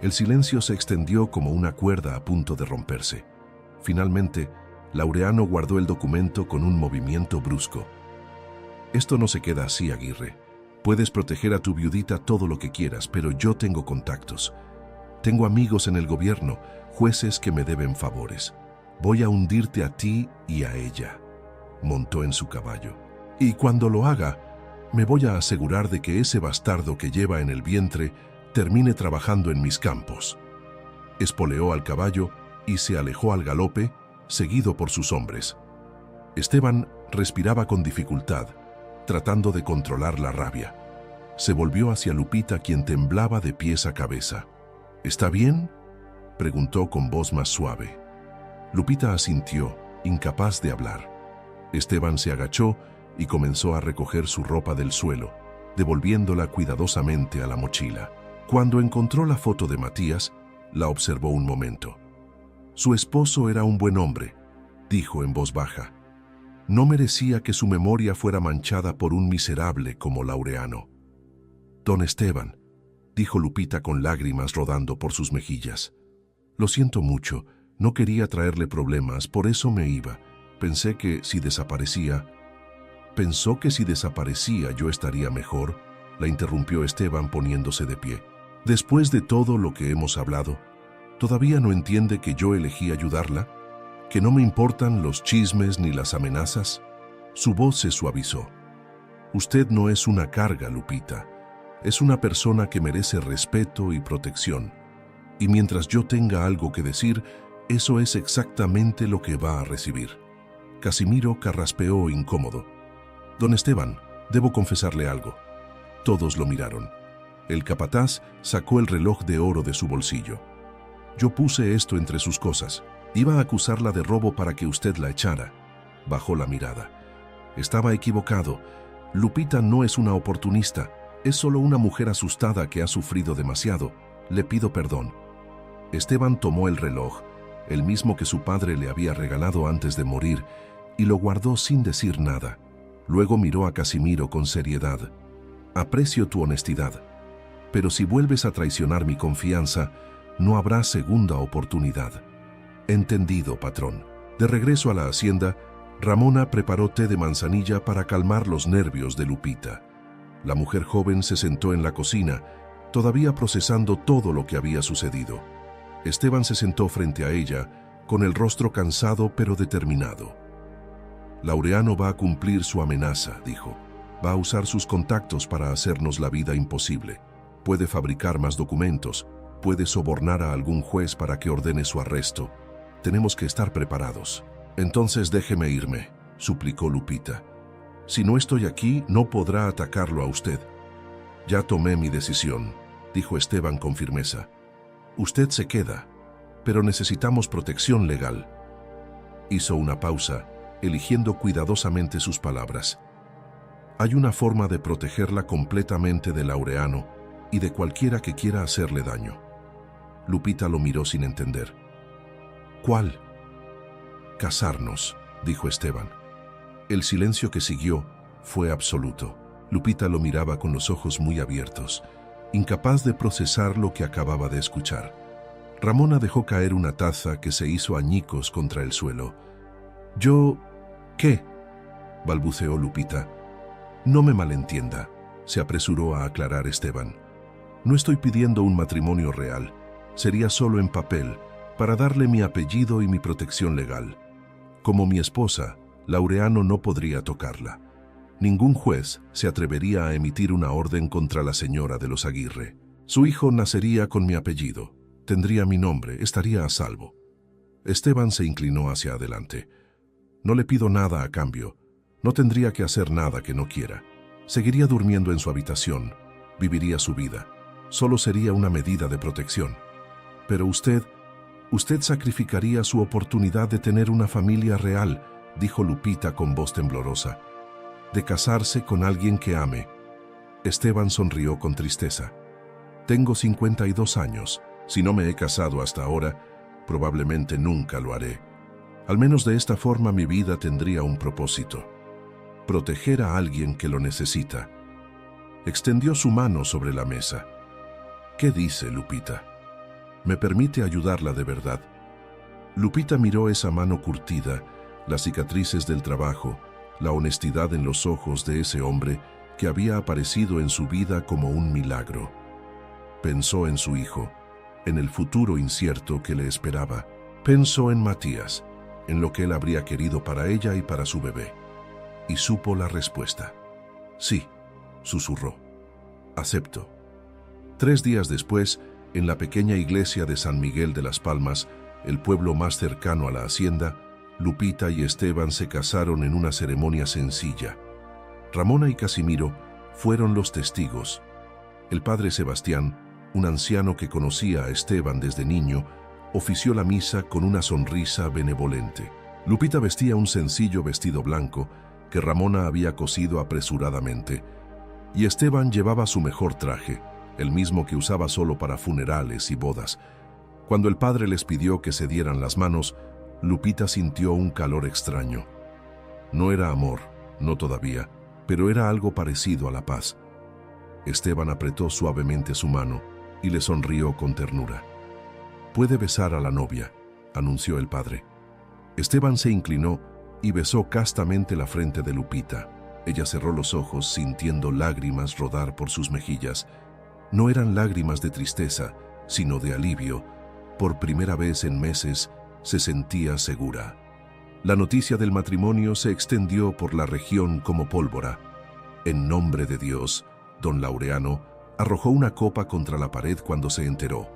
El silencio se extendió como una cuerda a punto de romperse. Finalmente, Laureano guardó el documento con un movimiento brusco. Esto no se queda así, Aguirre. Puedes proteger a tu viudita todo lo que quieras, pero yo tengo contactos. Tengo amigos en el gobierno, jueces que me deben favores. Voy a hundirte a ti y a ella. Montó en su caballo. Y cuando lo haga, me voy a asegurar de que ese bastardo que lleva en el vientre termine trabajando en mis campos. Espoleó al caballo y se alejó al galope, seguido por sus hombres. Esteban respiraba con dificultad, tratando de controlar la rabia. Se volvió hacia Lupita, quien temblaba de pies a cabeza. ¿Está bien?, preguntó con voz más suave. Lupita asintió, incapaz de hablar. Esteban se agachó y comenzó a recoger su ropa del suelo, devolviéndola cuidadosamente a la mochila. Cuando encontró la foto de Matías, la observó un momento. Su esposo era un buen hombre, dijo en voz baja. No merecía que su memoria fuera manchada por un miserable como Laureano. Don Esteban, dijo Lupita con lágrimas rodando por sus mejillas. Lo siento mucho, no quería traerle problemas, por eso me iba. Pensó que si desaparecía yo estaría mejor, la interrumpió Esteban poniéndose de pie. Después de todo lo que hemos hablado, ¿todavía no entiende que yo elegí ayudarla? ¿Que no me importan los chismes ni las amenazas? Su voz se suavizó. Usted no es una carga, Lupita. Es una persona que merece respeto y protección. Y mientras yo tenga algo que decir, eso es exactamente lo que va a recibir. Casimiro carraspeó incómodo. Don Esteban, debo confesarle algo. Todos lo miraron. El capataz sacó el reloj de oro de su bolsillo. Yo puse esto entre sus cosas. Iba a acusarla de robo para que usted la echara. Bajó la mirada. Estaba equivocado. Lupita no es una oportunista. Es solo una mujer asustada que ha sufrido demasiado. Le pido perdón. Esteban tomó el reloj, el mismo que su padre le había regalado antes de morir, y lo guardó sin decir nada. Luego miró a Casimiro con seriedad. Aprecio tu honestidad, pero si vuelves a traicionar mi confianza, no habrá segunda oportunidad. Entendido, patrón. De regreso a la hacienda, Ramona preparó té de manzanilla para calmar los nervios de Lupita. La mujer joven se sentó en la cocina, todavía procesando todo lo que había sucedido. Esteban se sentó frente a ella, con el rostro cansado pero determinado. Laureano va a cumplir su amenaza, dijo. Va a usar sus contactos para hacernos la vida imposible. Puede fabricar más documentos, puede sobornar a algún juez para que ordene su arresto. Tenemos que estar preparados. Entonces déjeme irme, suplicó Lupita. Si no estoy aquí, no podrá atacarlo a usted. Ya tomé mi decisión, dijo Esteban con firmeza. Usted se queda, pero necesitamos protección legal. Hizo una pausa, eligiendo cuidadosamente sus palabras. Hay una forma de protegerla completamente de Laureano y de cualquiera que quiera hacerle daño. Lupita lo miró sin entender. ¿Cuál? Casarnos, dijo Esteban. El silencio que siguió fue absoluto. Lupita lo miraba con los ojos muy abiertos, incapaz de procesar lo que acababa de escuchar. Ramona dejó caer una taza que se hizo añicos contra el suelo. ¿Qué?, balbuceó Lupita. No me malentienda, se apresuró a aclarar Esteban. No estoy pidiendo un matrimonio real. Sería solo en papel, para darle mi apellido y mi protección legal. Como mi esposa, Laureano no podría tocarla. Ningún juez se atrevería a emitir una orden contra la señora de los Aguirre. Su hijo nacería con mi apellido, tendría mi nombre, estaría a salvo. Esteban se inclinó hacia adelante. No le pido nada a cambio. No tendría que hacer nada que no quiera. Seguiría durmiendo en su habitación, viviría su vida. Solo sería una medida de protección. Pero usted Usted sacrificaría su oportunidad de tener una familia real, dijo Lupita con voz temblorosa, de casarse con alguien que ame. Esteban sonrió con tristeza. Tengo 52 años. Si no me he casado hasta ahora, probablemente nunca lo haré. Al menos de esta forma mi vida tendría un propósito. Proteger a alguien que lo necesita. Extendió su mano sobre la mesa. ¿Qué dice, Lupita? ¿Me permite ayudarla de verdad? Lupita miró esa mano curtida, las cicatrices del trabajo, la honestidad en los ojos de ese hombre que había aparecido en su vida como un milagro. Pensó en su hijo, en el futuro incierto que le esperaba. Pensó en Matías, en lo que él habría querido para ella y para su bebé. Y supo la respuesta. Sí, susurró. Acepto. 3 días después, en la pequeña iglesia de San Miguel de las Palmas, el pueblo más cercano a la hacienda, Lupita y Esteban se casaron en una ceremonia sencilla. Ramona y Casimiro fueron los testigos. El padre Sebastián, un anciano que conocía a Esteban desde niño, ofició la misa con una sonrisa benevolente. Lupita vestía un sencillo vestido blanco que Ramona había cosido apresuradamente, y Esteban llevaba su mejor traje, el mismo que usaba solo para funerales y bodas. Cuando el padre les pidió que se dieran las manos, Lupita sintió un calor extraño. No era amor, no todavía, pero era algo parecido a la paz. Esteban apretó suavemente su mano y le sonrió con ternura. «Puede besar a la novia», anunció el padre. Esteban se inclinó y besó castamente la frente de Lupita. Ella cerró los ojos sintiendo lágrimas rodar por sus mejillas. No eran lágrimas de tristeza, sino de alivio. Por primera vez en meses se sentía segura. La noticia del matrimonio se extendió por la región como pólvora. En nombre de Dios, don Laureano arrojó una copa contra la pared cuando se enteró.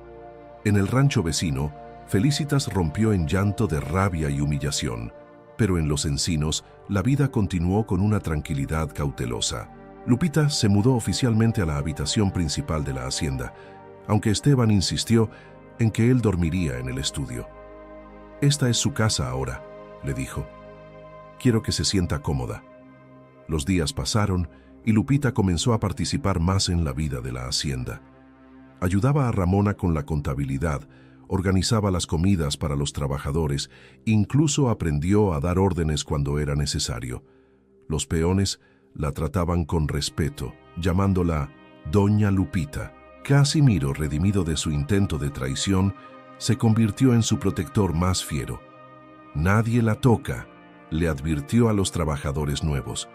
En el rancho vecino, Felicitas rompió en llanto de rabia y humillación, pero en Los Encinos la vida continuó con una tranquilidad cautelosa. Lupita se mudó oficialmente a la habitación principal de la hacienda, aunque Esteban insistió en que él dormiría en el estudio. «Esta es su casa ahora», le dijo. «Quiero que se sienta cómoda». Los días pasaron y Lupita comenzó a participar más en la vida de la hacienda. Ayudaba a Ramona con la contabilidad, organizaba las comidas para los trabajadores, incluso aprendió a dar órdenes cuando era necesario. Los peones la trataban con respeto, llamándola Doña Lupita. Casimiro, redimido de su intento de traición, se convirtió en su protector más fiero. «Nadie la toca», le advirtió a los trabajadores nuevos.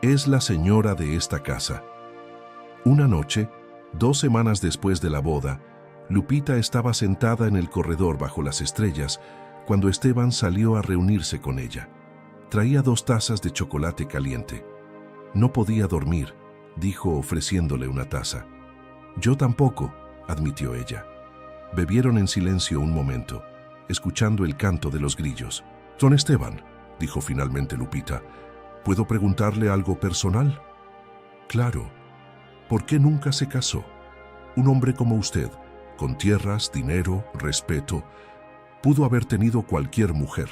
«Es la señora de esta casa». Una noche, 2 semanas después de la boda, Lupita estaba sentada en el corredor bajo las estrellas cuando Esteban salió a reunirse con ella. Traía 2 tazas de chocolate caliente. «No podía dormir», dijo ofreciéndole una taza. «Yo tampoco», admitió ella. Bebieron en silencio un momento, escuchando el canto de los grillos. «Don Esteban», dijo finalmente Lupita, «¿puedo preguntarle algo personal?» «Claro. ¿Por qué nunca se casó? Un hombre como usted, con tierras, dinero, respeto, pudo haber tenido cualquier mujer».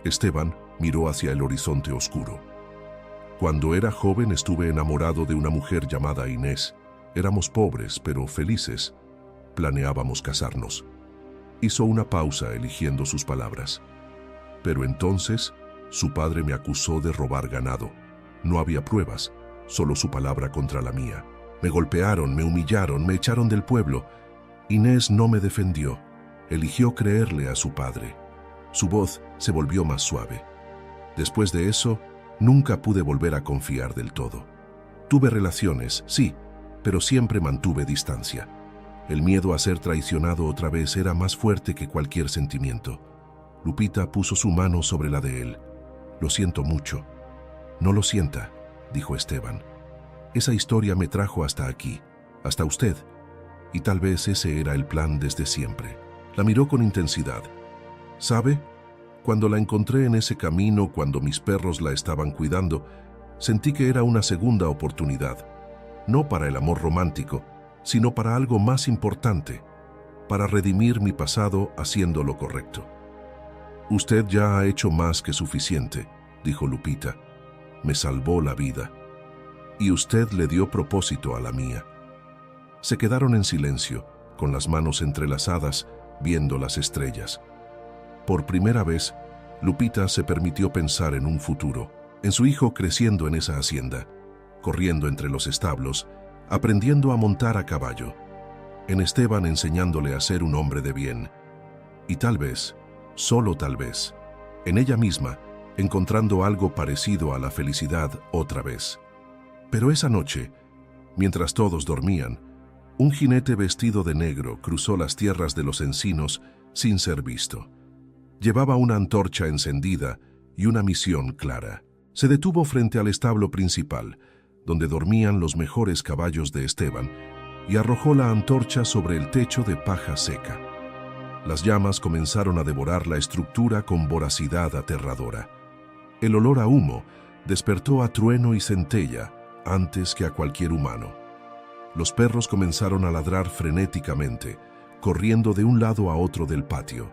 Esteban miró hacia el horizonte oscuro. «Cuando era joven estuve enamorado de una mujer llamada Inés. Éramos pobres, pero felices. Planeábamos casarnos». Hizo una pausa eligiendo sus palabras. «Pero entonces, su padre me acusó de robar ganado. No había pruebas, solo su palabra contra la mía. Me golpearon, me humillaron, me echaron del pueblo. Inés no me defendió. Eligió creerle a su padre». Su voz se volvió más suave. «Después de eso, nunca pude volver a confiar del todo. Tuve relaciones, sí, pero siempre mantuve distancia. El miedo a ser traicionado otra vez era más fuerte que cualquier sentimiento». Lupita puso su mano sobre la de él. «Lo siento mucho». «No lo sienta», dijo Esteban. «Esa historia me trajo hasta aquí, hasta usted, y tal vez ese era el plan desde siempre». La miró con intensidad. «¿Sabe? Cuando la encontré en ese camino, cuando mis perros la estaban cuidando, sentí que era una segunda oportunidad, no para el amor romántico, sino para algo más importante, para redimir mi pasado haciendo lo correcto. Usted ya ha hecho más que suficiente, dijo Lupita. Me salvó la vida. Y usted le dio propósito a la mía. Se quedaron en silencio, con las manos entrelazadas, viendo las estrellas. Por primera vez, Lupita se permitió pensar en un futuro, en su hijo creciendo en esa hacienda, corriendo entre los establos, aprendiendo a montar a caballo, en Esteban enseñándole a ser un hombre de bien, y tal vez, solo tal vez, en ella misma, encontrando algo parecido a la felicidad otra vez. Pero esa noche, mientras todos dormían, un jinete vestido de negro cruzó las tierras de los encinos sin ser visto. Llevaba una antorcha encendida y una misión clara. Se detuvo frente al establo principal, donde dormían los mejores caballos de Esteban, y arrojó la antorcha sobre el techo de paja seca. Las llamas comenzaron a devorar la estructura con voracidad aterradora. El olor a humo despertó a trueno y centella antes que a cualquier humano. Los perros comenzaron a ladrar frenéticamente, corriendo de un lado a otro del patio.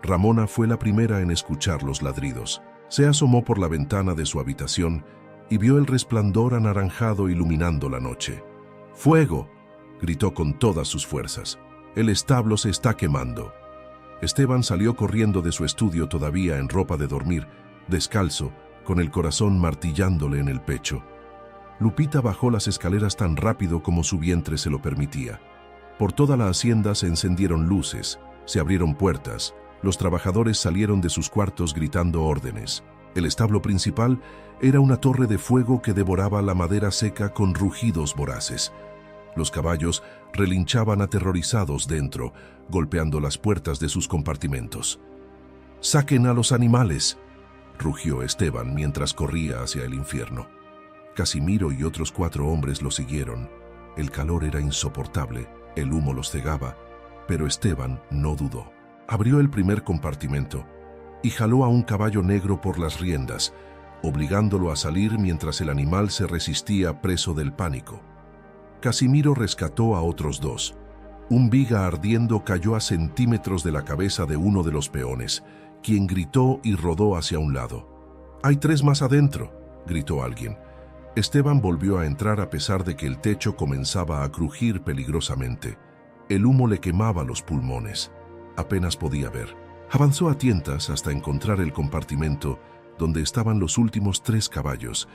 Ramona fue la primera en escuchar los ladridos. Se asomó por la ventana de su habitación y vio el resplandor anaranjado iluminando la noche. ¡Fuego!, gritó con todas sus fuerzas. El establo se está quemando. Esteban salió corriendo de su estudio todavía en ropa de dormir, descalzo, con el corazón martillándole en el pecho. Lupita bajó las escaleras tan rápido como su vientre se lo permitía. Por toda la hacienda se encendieron luces, se abrieron puertas, los trabajadores salieron de sus cuartos gritando órdenes. El establo principal era una torre de fuego que devoraba la madera seca con rugidos voraces. Los caballos relinchaban aterrorizados dentro, golpeando las puertas de sus compartimentos. «¡Saquen a los animales!», rugió Esteban mientras corría hacia el infierno. Casimiro y otros 4 hombres lo siguieron. El calor era insoportable, el humo los cegaba, pero Esteban no dudó. Abrió el primer compartimento y jaló a un caballo negro por las riendas, obligándolo a salir mientras el animal se resistía preso del pánico. Casimiro rescató a otros 2. Un viga ardiendo cayó a centímetros de la cabeza de uno de los peones, quien gritó y rodó hacia un lado. «¡Hay 3 más adentro!», gritó alguien. Esteban volvió a entrar a pesar de que el techo comenzaba a crujir peligrosamente. El humo le quemaba los pulmones. Apenas podía ver. Avanzó a tientas hasta encontrar el compartimento donde estaban los últimos 3 caballos,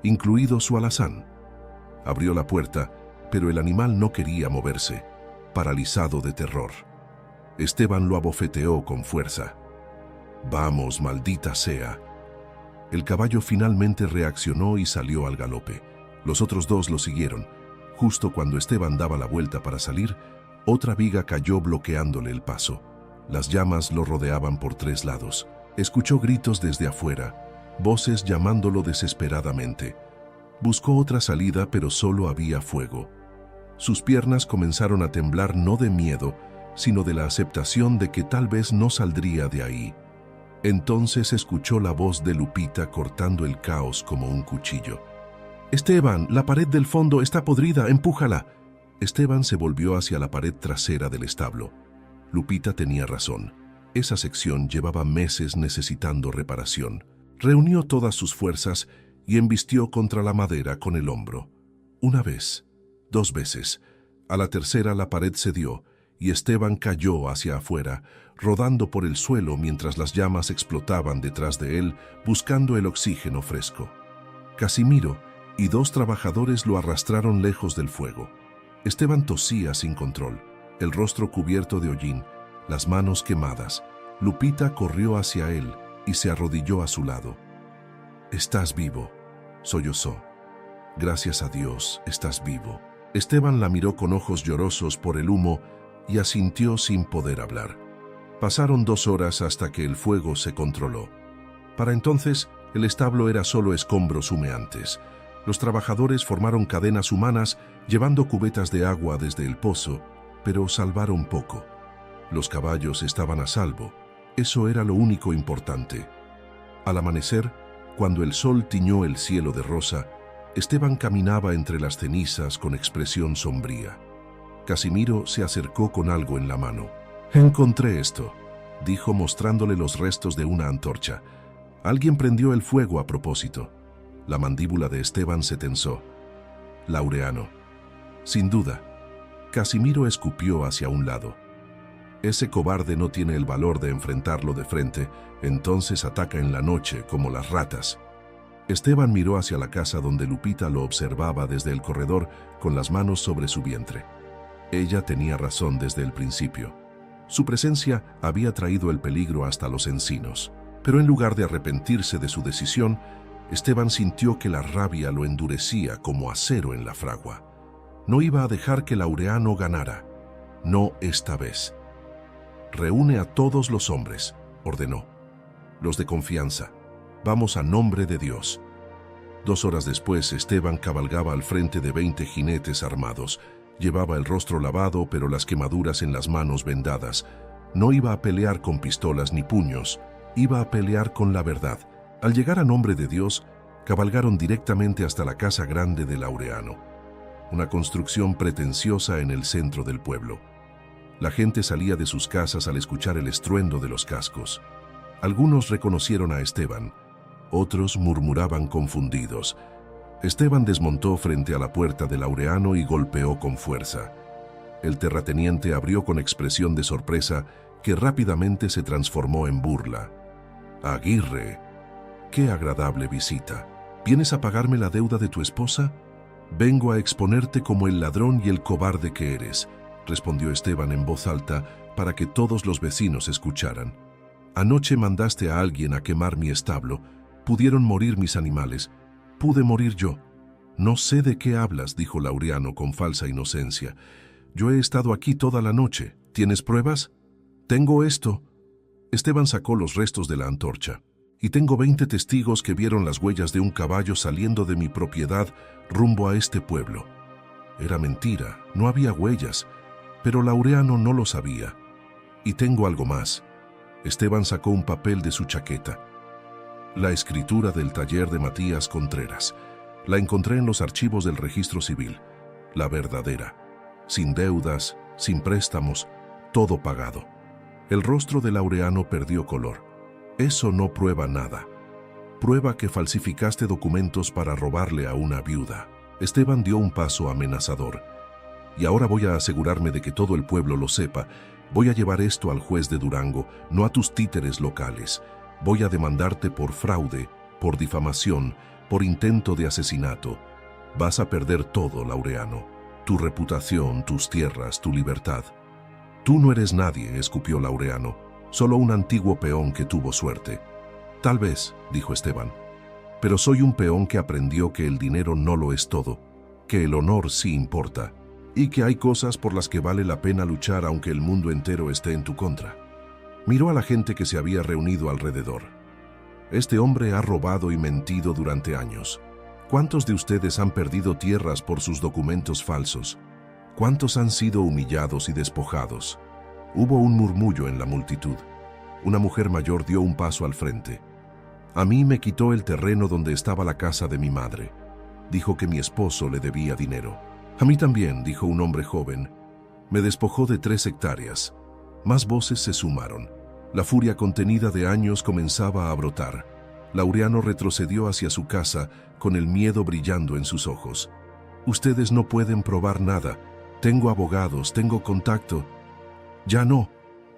incluido su alazán. Abrió la puerta, pero el animal no quería moverse, paralizado de terror. Esteban lo abofeteó con fuerza. «¡Vamos, maldita sea!». El caballo finalmente reaccionó y salió al galope. Los otros 2 lo siguieron. Justo cuando Esteban daba la vuelta para salir, otra viga cayó bloqueándole el paso. Las llamas lo rodeaban por 3 lados. Escuchó gritos desde afuera, voces llamándolo desesperadamente. Buscó otra salida, pero solo había fuego. Sus piernas comenzaron a temblar no de miedo, sino de la aceptación de que tal vez no saldría de ahí. Entonces escuchó la voz de Lupita cortando el caos como un cuchillo. «Esteban, la pared del fondo está podrida, empújala». Esteban se volvió hacia la pared trasera del establo. Lupita tenía razón. Esa sección llevaba meses necesitando reparación. Reunió todas sus fuerzas y embistió contra la madera con el hombro. 1 vez, 2 veces. A la tercera la pared cedió y Esteban cayó hacia afuera, rodando por el suelo mientras las llamas explotaban detrás de él, buscando el oxígeno fresco. Casimiro y 2 trabajadores lo arrastraron lejos del fuego. Esteban tosía sin control, el rostro cubierto de hollín, las manos quemadas. Lupita corrió hacia él y se arrodilló a su lado. «Estás vivo», sollozó. «Gracias a Dios, estás vivo». Esteban la miró con ojos llorosos por el humo y asintió sin poder hablar. Pasaron 2 horas hasta que el fuego se controló. Para entonces, el establo era solo escombros humeantes. Los trabajadores formaron cadenas humanas llevando cubetas de agua desde el pozo, pero salvaron poco. Los caballos estaban a salvo. Eso era lo único importante. Al amanecer, cuando el sol tiñó el cielo de rosa, Esteban caminaba entre las cenizas con expresión sombría. Casimiro se acercó con algo en la mano. «Encontré esto», dijo mostrándole los restos de una antorcha. Alguien prendió el fuego a propósito. La mandíbula de Esteban se tensó. Laureano. Sin duda. Casimiro escupió hacia un lado. Ese cobarde no tiene el valor de enfrentarlo de frente, entonces ataca en la noche como las ratas. Esteban miró hacia la casa donde Lupita lo observaba desde el corredor con las manos sobre su vientre. Ella tenía razón desde el principio. Su presencia había traído el peligro hasta los encinos. Pero en lugar de arrepentirse de su decisión, Esteban sintió que la rabia lo endurecía como acero en la fragua. No iba a dejar que Laureano ganara. No esta vez. «Reúne a todos los hombres», ordenó. «Los de confianza. Vamos a nombre de Dios». 2 horas después, Esteban cabalgaba al frente de 20 jinetes armados. Llevaba el rostro lavado, pero las quemaduras en las manos vendadas. No iba a pelear con pistolas ni puños. Iba a pelear con la verdad. Al llegar a nombre de Dios, cabalgaron directamente hasta la casa grande de Laureano, una construcción pretenciosa en el centro del pueblo. La gente salía de sus casas al escuchar el estruendo de los cascos. Algunos reconocieron a Esteban, otros murmuraban confundidos. Esteban desmontó frente a la puerta de Laureano y golpeó con fuerza. El terrateniente abrió con expresión de sorpresa que rápidamente se transformó en burla. «Aguirre, qué agradable visita. ¿Vienes a pagarme la deuda de tu esposa?» «Vengo a exponerte como el ladrón y el cobarde que eres», respondió Esteban en voz alta para que todos los vecinos escucharan. «Anoche mandaste a alguien a quemar mi establo. Pudieron morir mis animales. Pude morir yo». «No sé de qué hablas», dijo Laureano con falsa inocencia. «Yo he estado aquí toda la noche. ¿Tienes pruebas?» «Tengo esto». Esteban sacó los restos de la antorcha. «Y tengo 20 testigos que vieron las huellas de un caballo saliendo de mi propiedad rumbo a este pueblo». Era mentira, no había huellas, pero Laureano no lo sabía. «Y tengo algo más». Esteban sacó un papel de su chaqueta. «La escritura del taller de Matías Contreras. La encontré en los archivos del registro civil. La verdadera. Sin deudas, sin préstamos, todo pagado». El rostro de Laureano perdió color. «Eso no prueba nada. Prueba que falsificaste documentos para robarle a una viuda». Esteban dio un paso amenazador. «Y ahora voy a asegurarme de que todo el pueblo lo sepa. Voy a llevar esto al juez de Durango, no a tus títeres locales. Voy a demandarte por fraude, por difamación, por intento de asesinato. Vas a perder todo, Laureano. Tu reputación, tus tierras, tu libertad». «Tú no eres nadie», escupió Laureano. «Solo un antiguo peón que tuvo suerte». «Tal vez», dijo Esteban. «Pero soy un peón que aprendió que el dinero no lo es todo, que el honor sí importa, y que hay cosas por las que vale la pena luchar aunque el mundo entero esté en tu contra». Miró a la gente que se había reunido alrededor. «Este hombre ha robado y mentido durante años. ¿Cuántos de ustedes han perdido tierras por sus documentos falsos? ¿Cuántos han sido humillados y despojados?» Hubo un murmullo en la multitud. Una mujer mayor dio un paso al frente. «A mí me quitó el terreno donde estaba la casa de mi madre. Dijo que mi esposo le debía dinero». «A mí también», dijo un hombre joven. «Me despojó de 3 hectáreas». Más voces se sumaron. La furia contenida de años comenzaba a brotar. Laureano retrocedió hacia su casa con el miedo brillando en sus ojos. «Ustedes no pueden probar nada. Tengo abogados, tengo contacto». «Ya no»,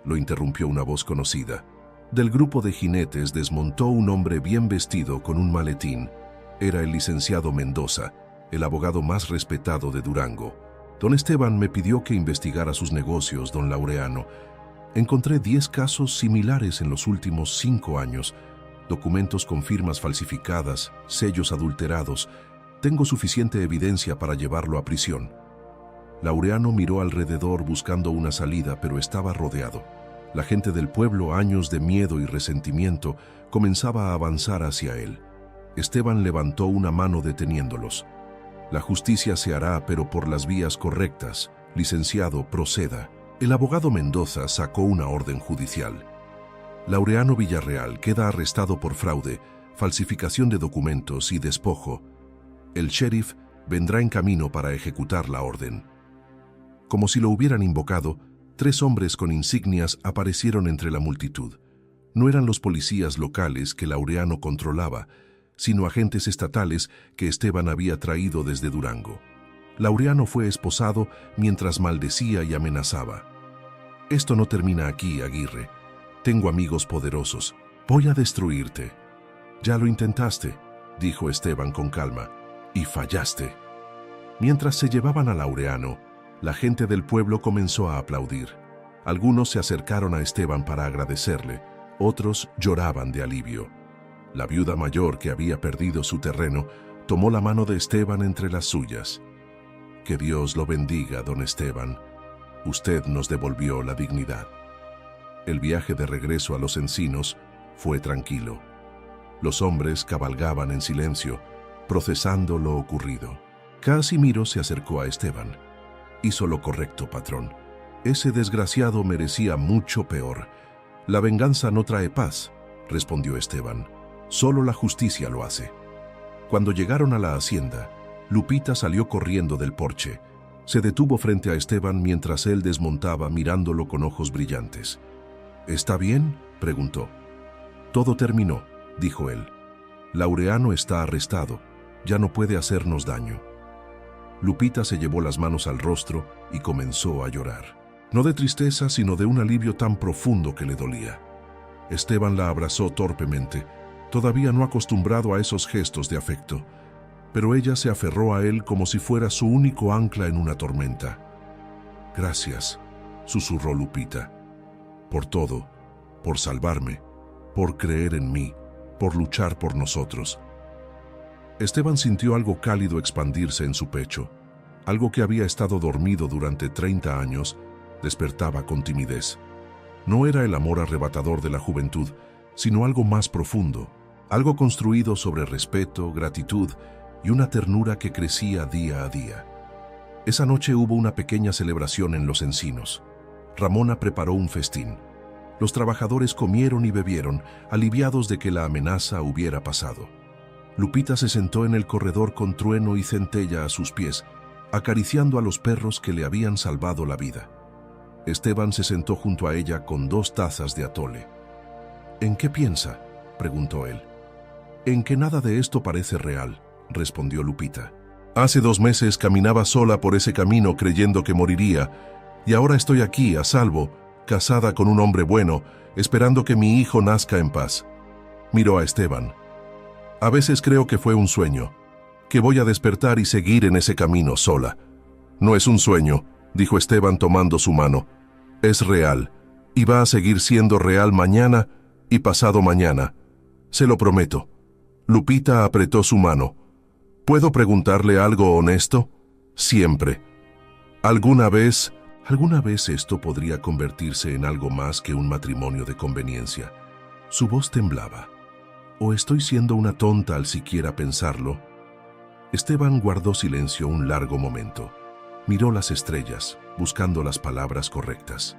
lo interrumpió una voz conocida. Del grupo de jinetes desmontó un hombre bien vestido con un maletín. Era el licenciado Mendoza, el abogado más respetado de Durango. «Don Esteban me pidió que investigara sus negocios, don Laureano. Encontré 10 casos similares en los últimos 5 años. Documentos con firmas falsificadas, sellos adulterados. Tengo suficiente evidencia para llevarlo a prisión». Laureano miró alrededor buscando una salida, pero estaba rodeado. La gente del pueblo, años de miedo y resentimiento, comenzaba a avanzar hacia él. Esteban levantó una mano deteniéndolos. «La justicia se hará, pero por las vías correctas. Licenciado, proceda». El abogado Mendoza sacó una orden judicial. «Laureano Villarreal queda arrestado por fraude, falsificación de documentos y despojo. El sheriff vendrá en camino para ejecutar la orden». Como si lo hubieran invocado, 3 hombres con insignias aparecieron entre la multitud. No eran los policías locales que Laureano controlaba, sino agentes estatales que Esteban había traído desde Durango. Laureano fue esposado mientras maldecía y amenazaba. «Esto no termina aquí, Aguirre. Tengo amigos poderosos. Voy a destruirte». «Ya lo intentaste», dijo Esteban con calma, «y fallaste». Mientras se llevaban a Laureano, la gente del pueblo comenzó a aplaudir. Algunos se acercaron a Esteban para agradecerle, otros lloraban de alivio. La viuda mayor, que había perdido su terreno, tomó la mano de Esteban entre las suyas. «Que Dios lo bendiga, don Esteban. Usted nos devolvió la dignidad». El viaje de regreso a Los Encinos fue tranquilo. Los hombres cabalgaban en silencio, procesando lo ocurrido. Casimiro se acercó a Esteban. «Hizo lo correcto, patrón. Ese desgraciado merecía mucho peor. La venganza no trae paz», respondió Esteban. «Solo la justicia lo hace». Cuando llegaron a la hacienda, Lupita salió corriendo del porche. Se detuvo frente a Esteban mientras él desmontaba, mirándolo con ojos brillantes. «¿Está bien?», preguntó. «Todo terminó», dijo él. «Laureano está arrestado. Ya no puede hacernos daño». Lupita se llevó las manos al rostro y comenzó a llorar. No de tristeza, sino de un alivio tan profundo que le dolía. Esteban la abrazó torpemente, todavía no acostumbrado a esos gestos de afecto, pero ella se aferró a él como si fuera su único ancla en una tormenta. «Gracias», susurró Lupita, «por todo, por salvarme, por creer en mí, por luchar por nosotros». Esteban sintió algo cálido expandirse en su pecho. Algo que había estado dormido durante 30 años, despertaba con timidez. No era el amor arrebatador de la juventud, sino algo más profundo, algo construido sobre respeto, gratitud y una ternura que crecía día a día. Esa noche hubo una pequeña celebración en Los Encinos. Ramona preparó un festín. Los trabajadores comieron y bebieron, aliviados de que la amenaza hubiera pasado. Lupita se sentó en el corredor con Trueno y Centella a sus pies, acariciando a los perros que le habían salvado la vida. Esteban se sentó junto a ella con 2 tazas de atole. «¿En qué piensa?», preguntó él. «En que nada de esto parece real», respondió Lupita. «Hace 2 meses caminaba sola por ese camino creyendo que moriría, y ahora estoy aquí, a salvo, casada con un hombre bueno, esperando que mi hijo nazca en paz». Miró a Esteban. «A veces creo que fue un sueño, que voy a despertar y seguir en ese camino sola». «No es un sueño», dijo Esteban tomando su mano. «Es real, y va a seguir siendo real mañana y pasado mañana. Se lo prometo». Lupita apretó su mano. «¿Puedo preguntarle algo honesto?». «Siempre». ¿Alguna vez esto podría convertirse en algo más que un matrimonio de conveniencia?» Su voz temblaba. «¿O estoy siendo una tonta al siquiera pensarlo?». Esteban guardó silencio un largo momento. Miró las estrellas, buscando las palabras correctas.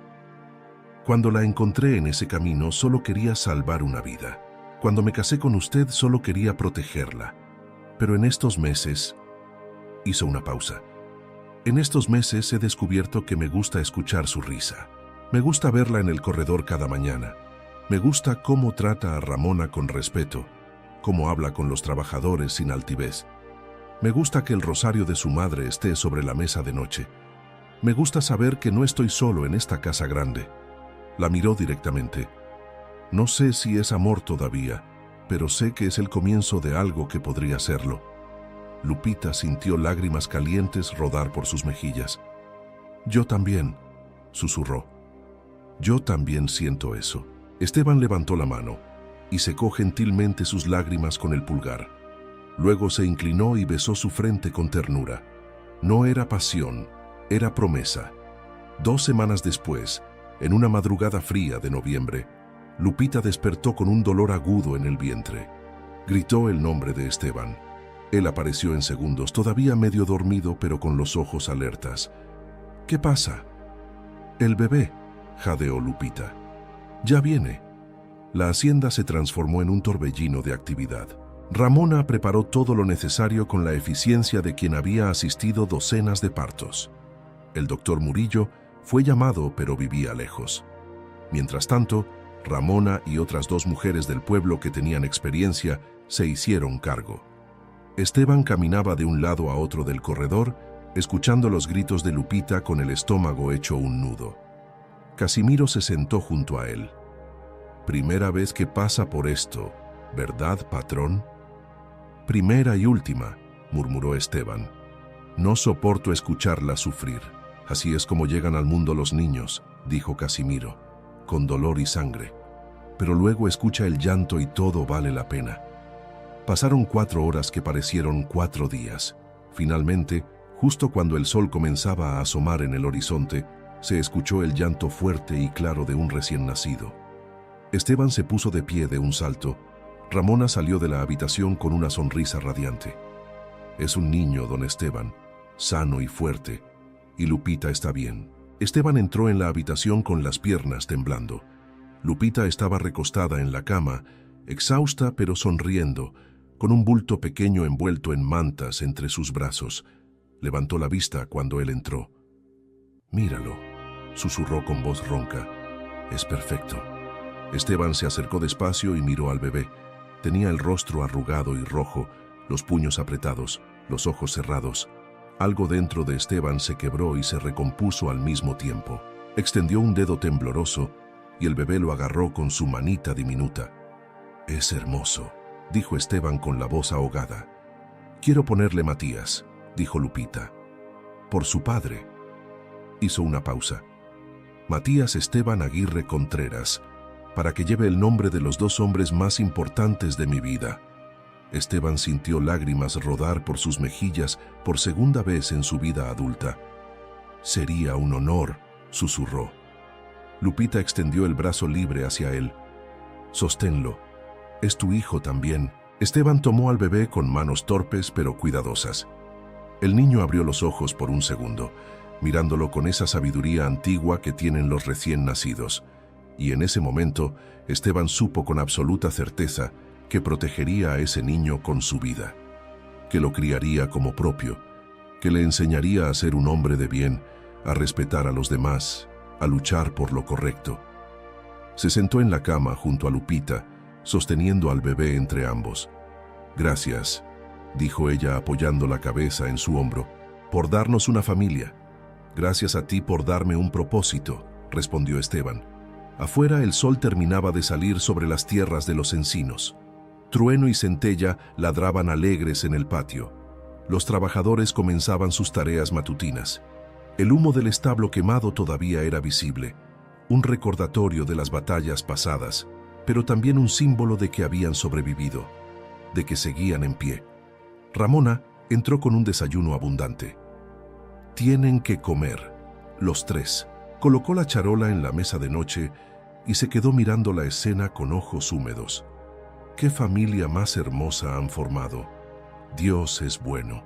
«Cuando la encontré en ese camino, solo quería salvar una vida. Cuando me casé con usted, solo quería protegerla. Pero en estos meses…» Hizo una pausa. «En estos meses he descubierto que me gusta escuchar su risa. Me gusta verla en el corredor cada mañana. Me gusta cómo trata a Ramona con respeto, cómo habla con los trabajadores sin altivez. Me gusta que el rosario de su madre esté sobre la mesa de noche. Me gusta saber que no estoy solo en esta casa grande». La miró directamente. «No sé si es amor todavía, pero sé que es el comienzo de algo que podría serlo». Lupita sintió lágrimas calientes rodar por sus mejillas. «Yo también», susurró. «Yo también siento eso». Esteban levantó la mano y secó gentilmente sus lágrimas con el pulgar. Luego se inclinó y besó su frente con ternura. No era pasión, era promesa. 2 semanas después, en una madrugada fría de noviembre, Lupita despertó con un dolor agudo en el vientre. Gritó el nombre de Esteban. Él apareció en segundos, todavía medio dormido, pero con los ojos alertas. «¿Qué pasa?». «El bebé», jadeó Lupita. «Ya viene». La hacienda se transformó en un torbellino de actividad. Ramona preparó todo lo necesario con la eficiencia de quien había asistido docenas de partos. El doctor Murillo fue llamado, pero vivía lejos. Mientras tanto, Ramona y otras 2 mujeres del pueblo que tenían experiencia se hicieron cargo. Esteban caminaba de un lado a otro del corredor, escuchando los gritos de Lupita con el estómago hecho un nudo. Casimiro se sentó junto a él. «Primera vez que pasa por esto, ¿verdad, patrón?» «Primera y última», murmuró Esteban. «No soporto escucharla sufrir. Así es como llegan al mundo los niños», dijo Casimiro, «con dolor y sangre. Pero luego escucha el llanto y todo vale la pena». Pasaron 4 horas que parecieron 4 días. Finalmente, justo cuando el sol comenzaba a asomar en el horizonte, se escuchó el llanto fuerte y claro de un recién nacido. Esteban se puso de pie de un salto. Ramona salió de la habitación con una sonrisa radiante. «Es un niño, don Esteban, sano y fuerte, y Lupita está bien». Esteban entró en la habitación con las piernas temblando. Lupita estaba recostada en la cama, exhausta pero sonriendo, con un bulto pequeño envuelto en mantas entre sus brazos. Levantó la vista cuando él entró. «Míralo», susurró con voz ronca. «Es perfecto». Esteban se acercó despacio y miró al bebé. Tenía el rostro arrugado y rojo, los puños apretados, los ojos cerrados. Algo dentro de Esteban se quebró y se recompuso al mismo tiempo. Extendió un dedo tembloroso y el bebé lo agarró con su manita diminuta. «Es hermoso», dijo Esteban con la voz ahogada. «Quiero ponerle Matías», dijo Lupita. «Por su padre». Hizo una pausa. «Matías Esteban Aguirre Contreras, para que lleve el nombre de los 2 hombres más importantes de mi vida». Esteban sintió lágrimas rodar por sus mejillas por segunda vez en su vida adulta. «Sería un honor», susurró. Lupita extendió el brazo libre hacia él. «Sosténlo. Es tu hijo también». Esteban tomó al bebé con manos torpes pero cuidadosas. El niño abrió los ojos por un segundo, mirándolo con esa sabiduría antigua que tienen los recién nacidos. Y en ese momento, Esteban supo con absoluta certeza que protegería a ese niño con su vida, que lo criaría como propio, que le enseñaría a ser un hombre de bien, a respetar a los demás, a luchar por lo correcto. Se sentó en la cama junto a Lupita, sosteniendo al bebé entre ambos. «Gracias», dijo ella apoyando la cabeza en su hombro, «por darnos una familia». «Gracias a ti por darme un propósito», respondió Esteban. Afuera el sol terminaba de salir sobre las tierras de los encinos. Trueno y centella ladraban alegres en el patio. Los trabajadores comenzaban sus tareas matutinas. El humo del establo quemado todavía era visible, un recordatorio de las batallas pasadas, pero también un símbolo de que habían sobrevivido, de que seguían en pie. Ramona entró con un desayuno abundante. «Tienen que comer», los 3. Colocó la charola en la mesa de noche y se quedó mirando la escena con ojos húmedos. «Qué familia más hermosa han formado. Dios es bueno».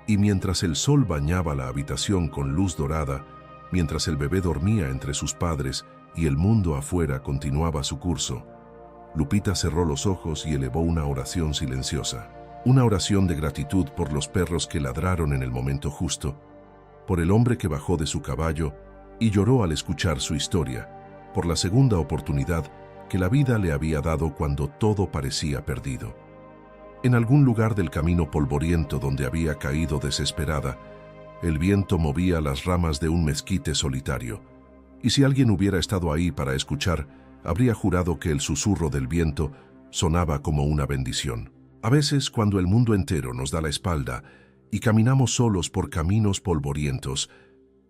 Y mientras el sol bañaba la habitación con luz dorada, mientras el bebé dormía entre sus padres y el mundo afuera continuaba su curso, Lupita cerró los ojos y elevó una oración silenciosa. Una oración de gratitud por los perros que ladraron en el momento justo, por el hombre que bajó de su caballo y lloró al escuchar su historia, por la segunda oportunidad que la vida le había dado cuando todo parecía perdido. En algún lugar del camino polvoriento donde había caído desesperada, el viento movía las ramas de un mezquite solitario, y si alguien hubiera estado ahí para escuchar, habría jurado que el susurro del viento sonaba como una bendición. A veces, cuando el mundo entero nos da la espalda y caminamos solos por caminos polvorientos,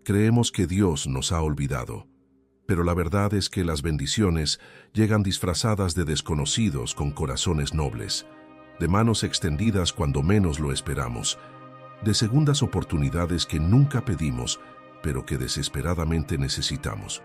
creemos que Dios nos ha olvidado. Pero la verdad es que las bendiciones llegan disfrazadas de desconocidos con corazones nobles, de manos extendidas cuando menos lo esperamos, de segundas oportunidades que nunca pedimos, pero que desesperadamente necesitamos.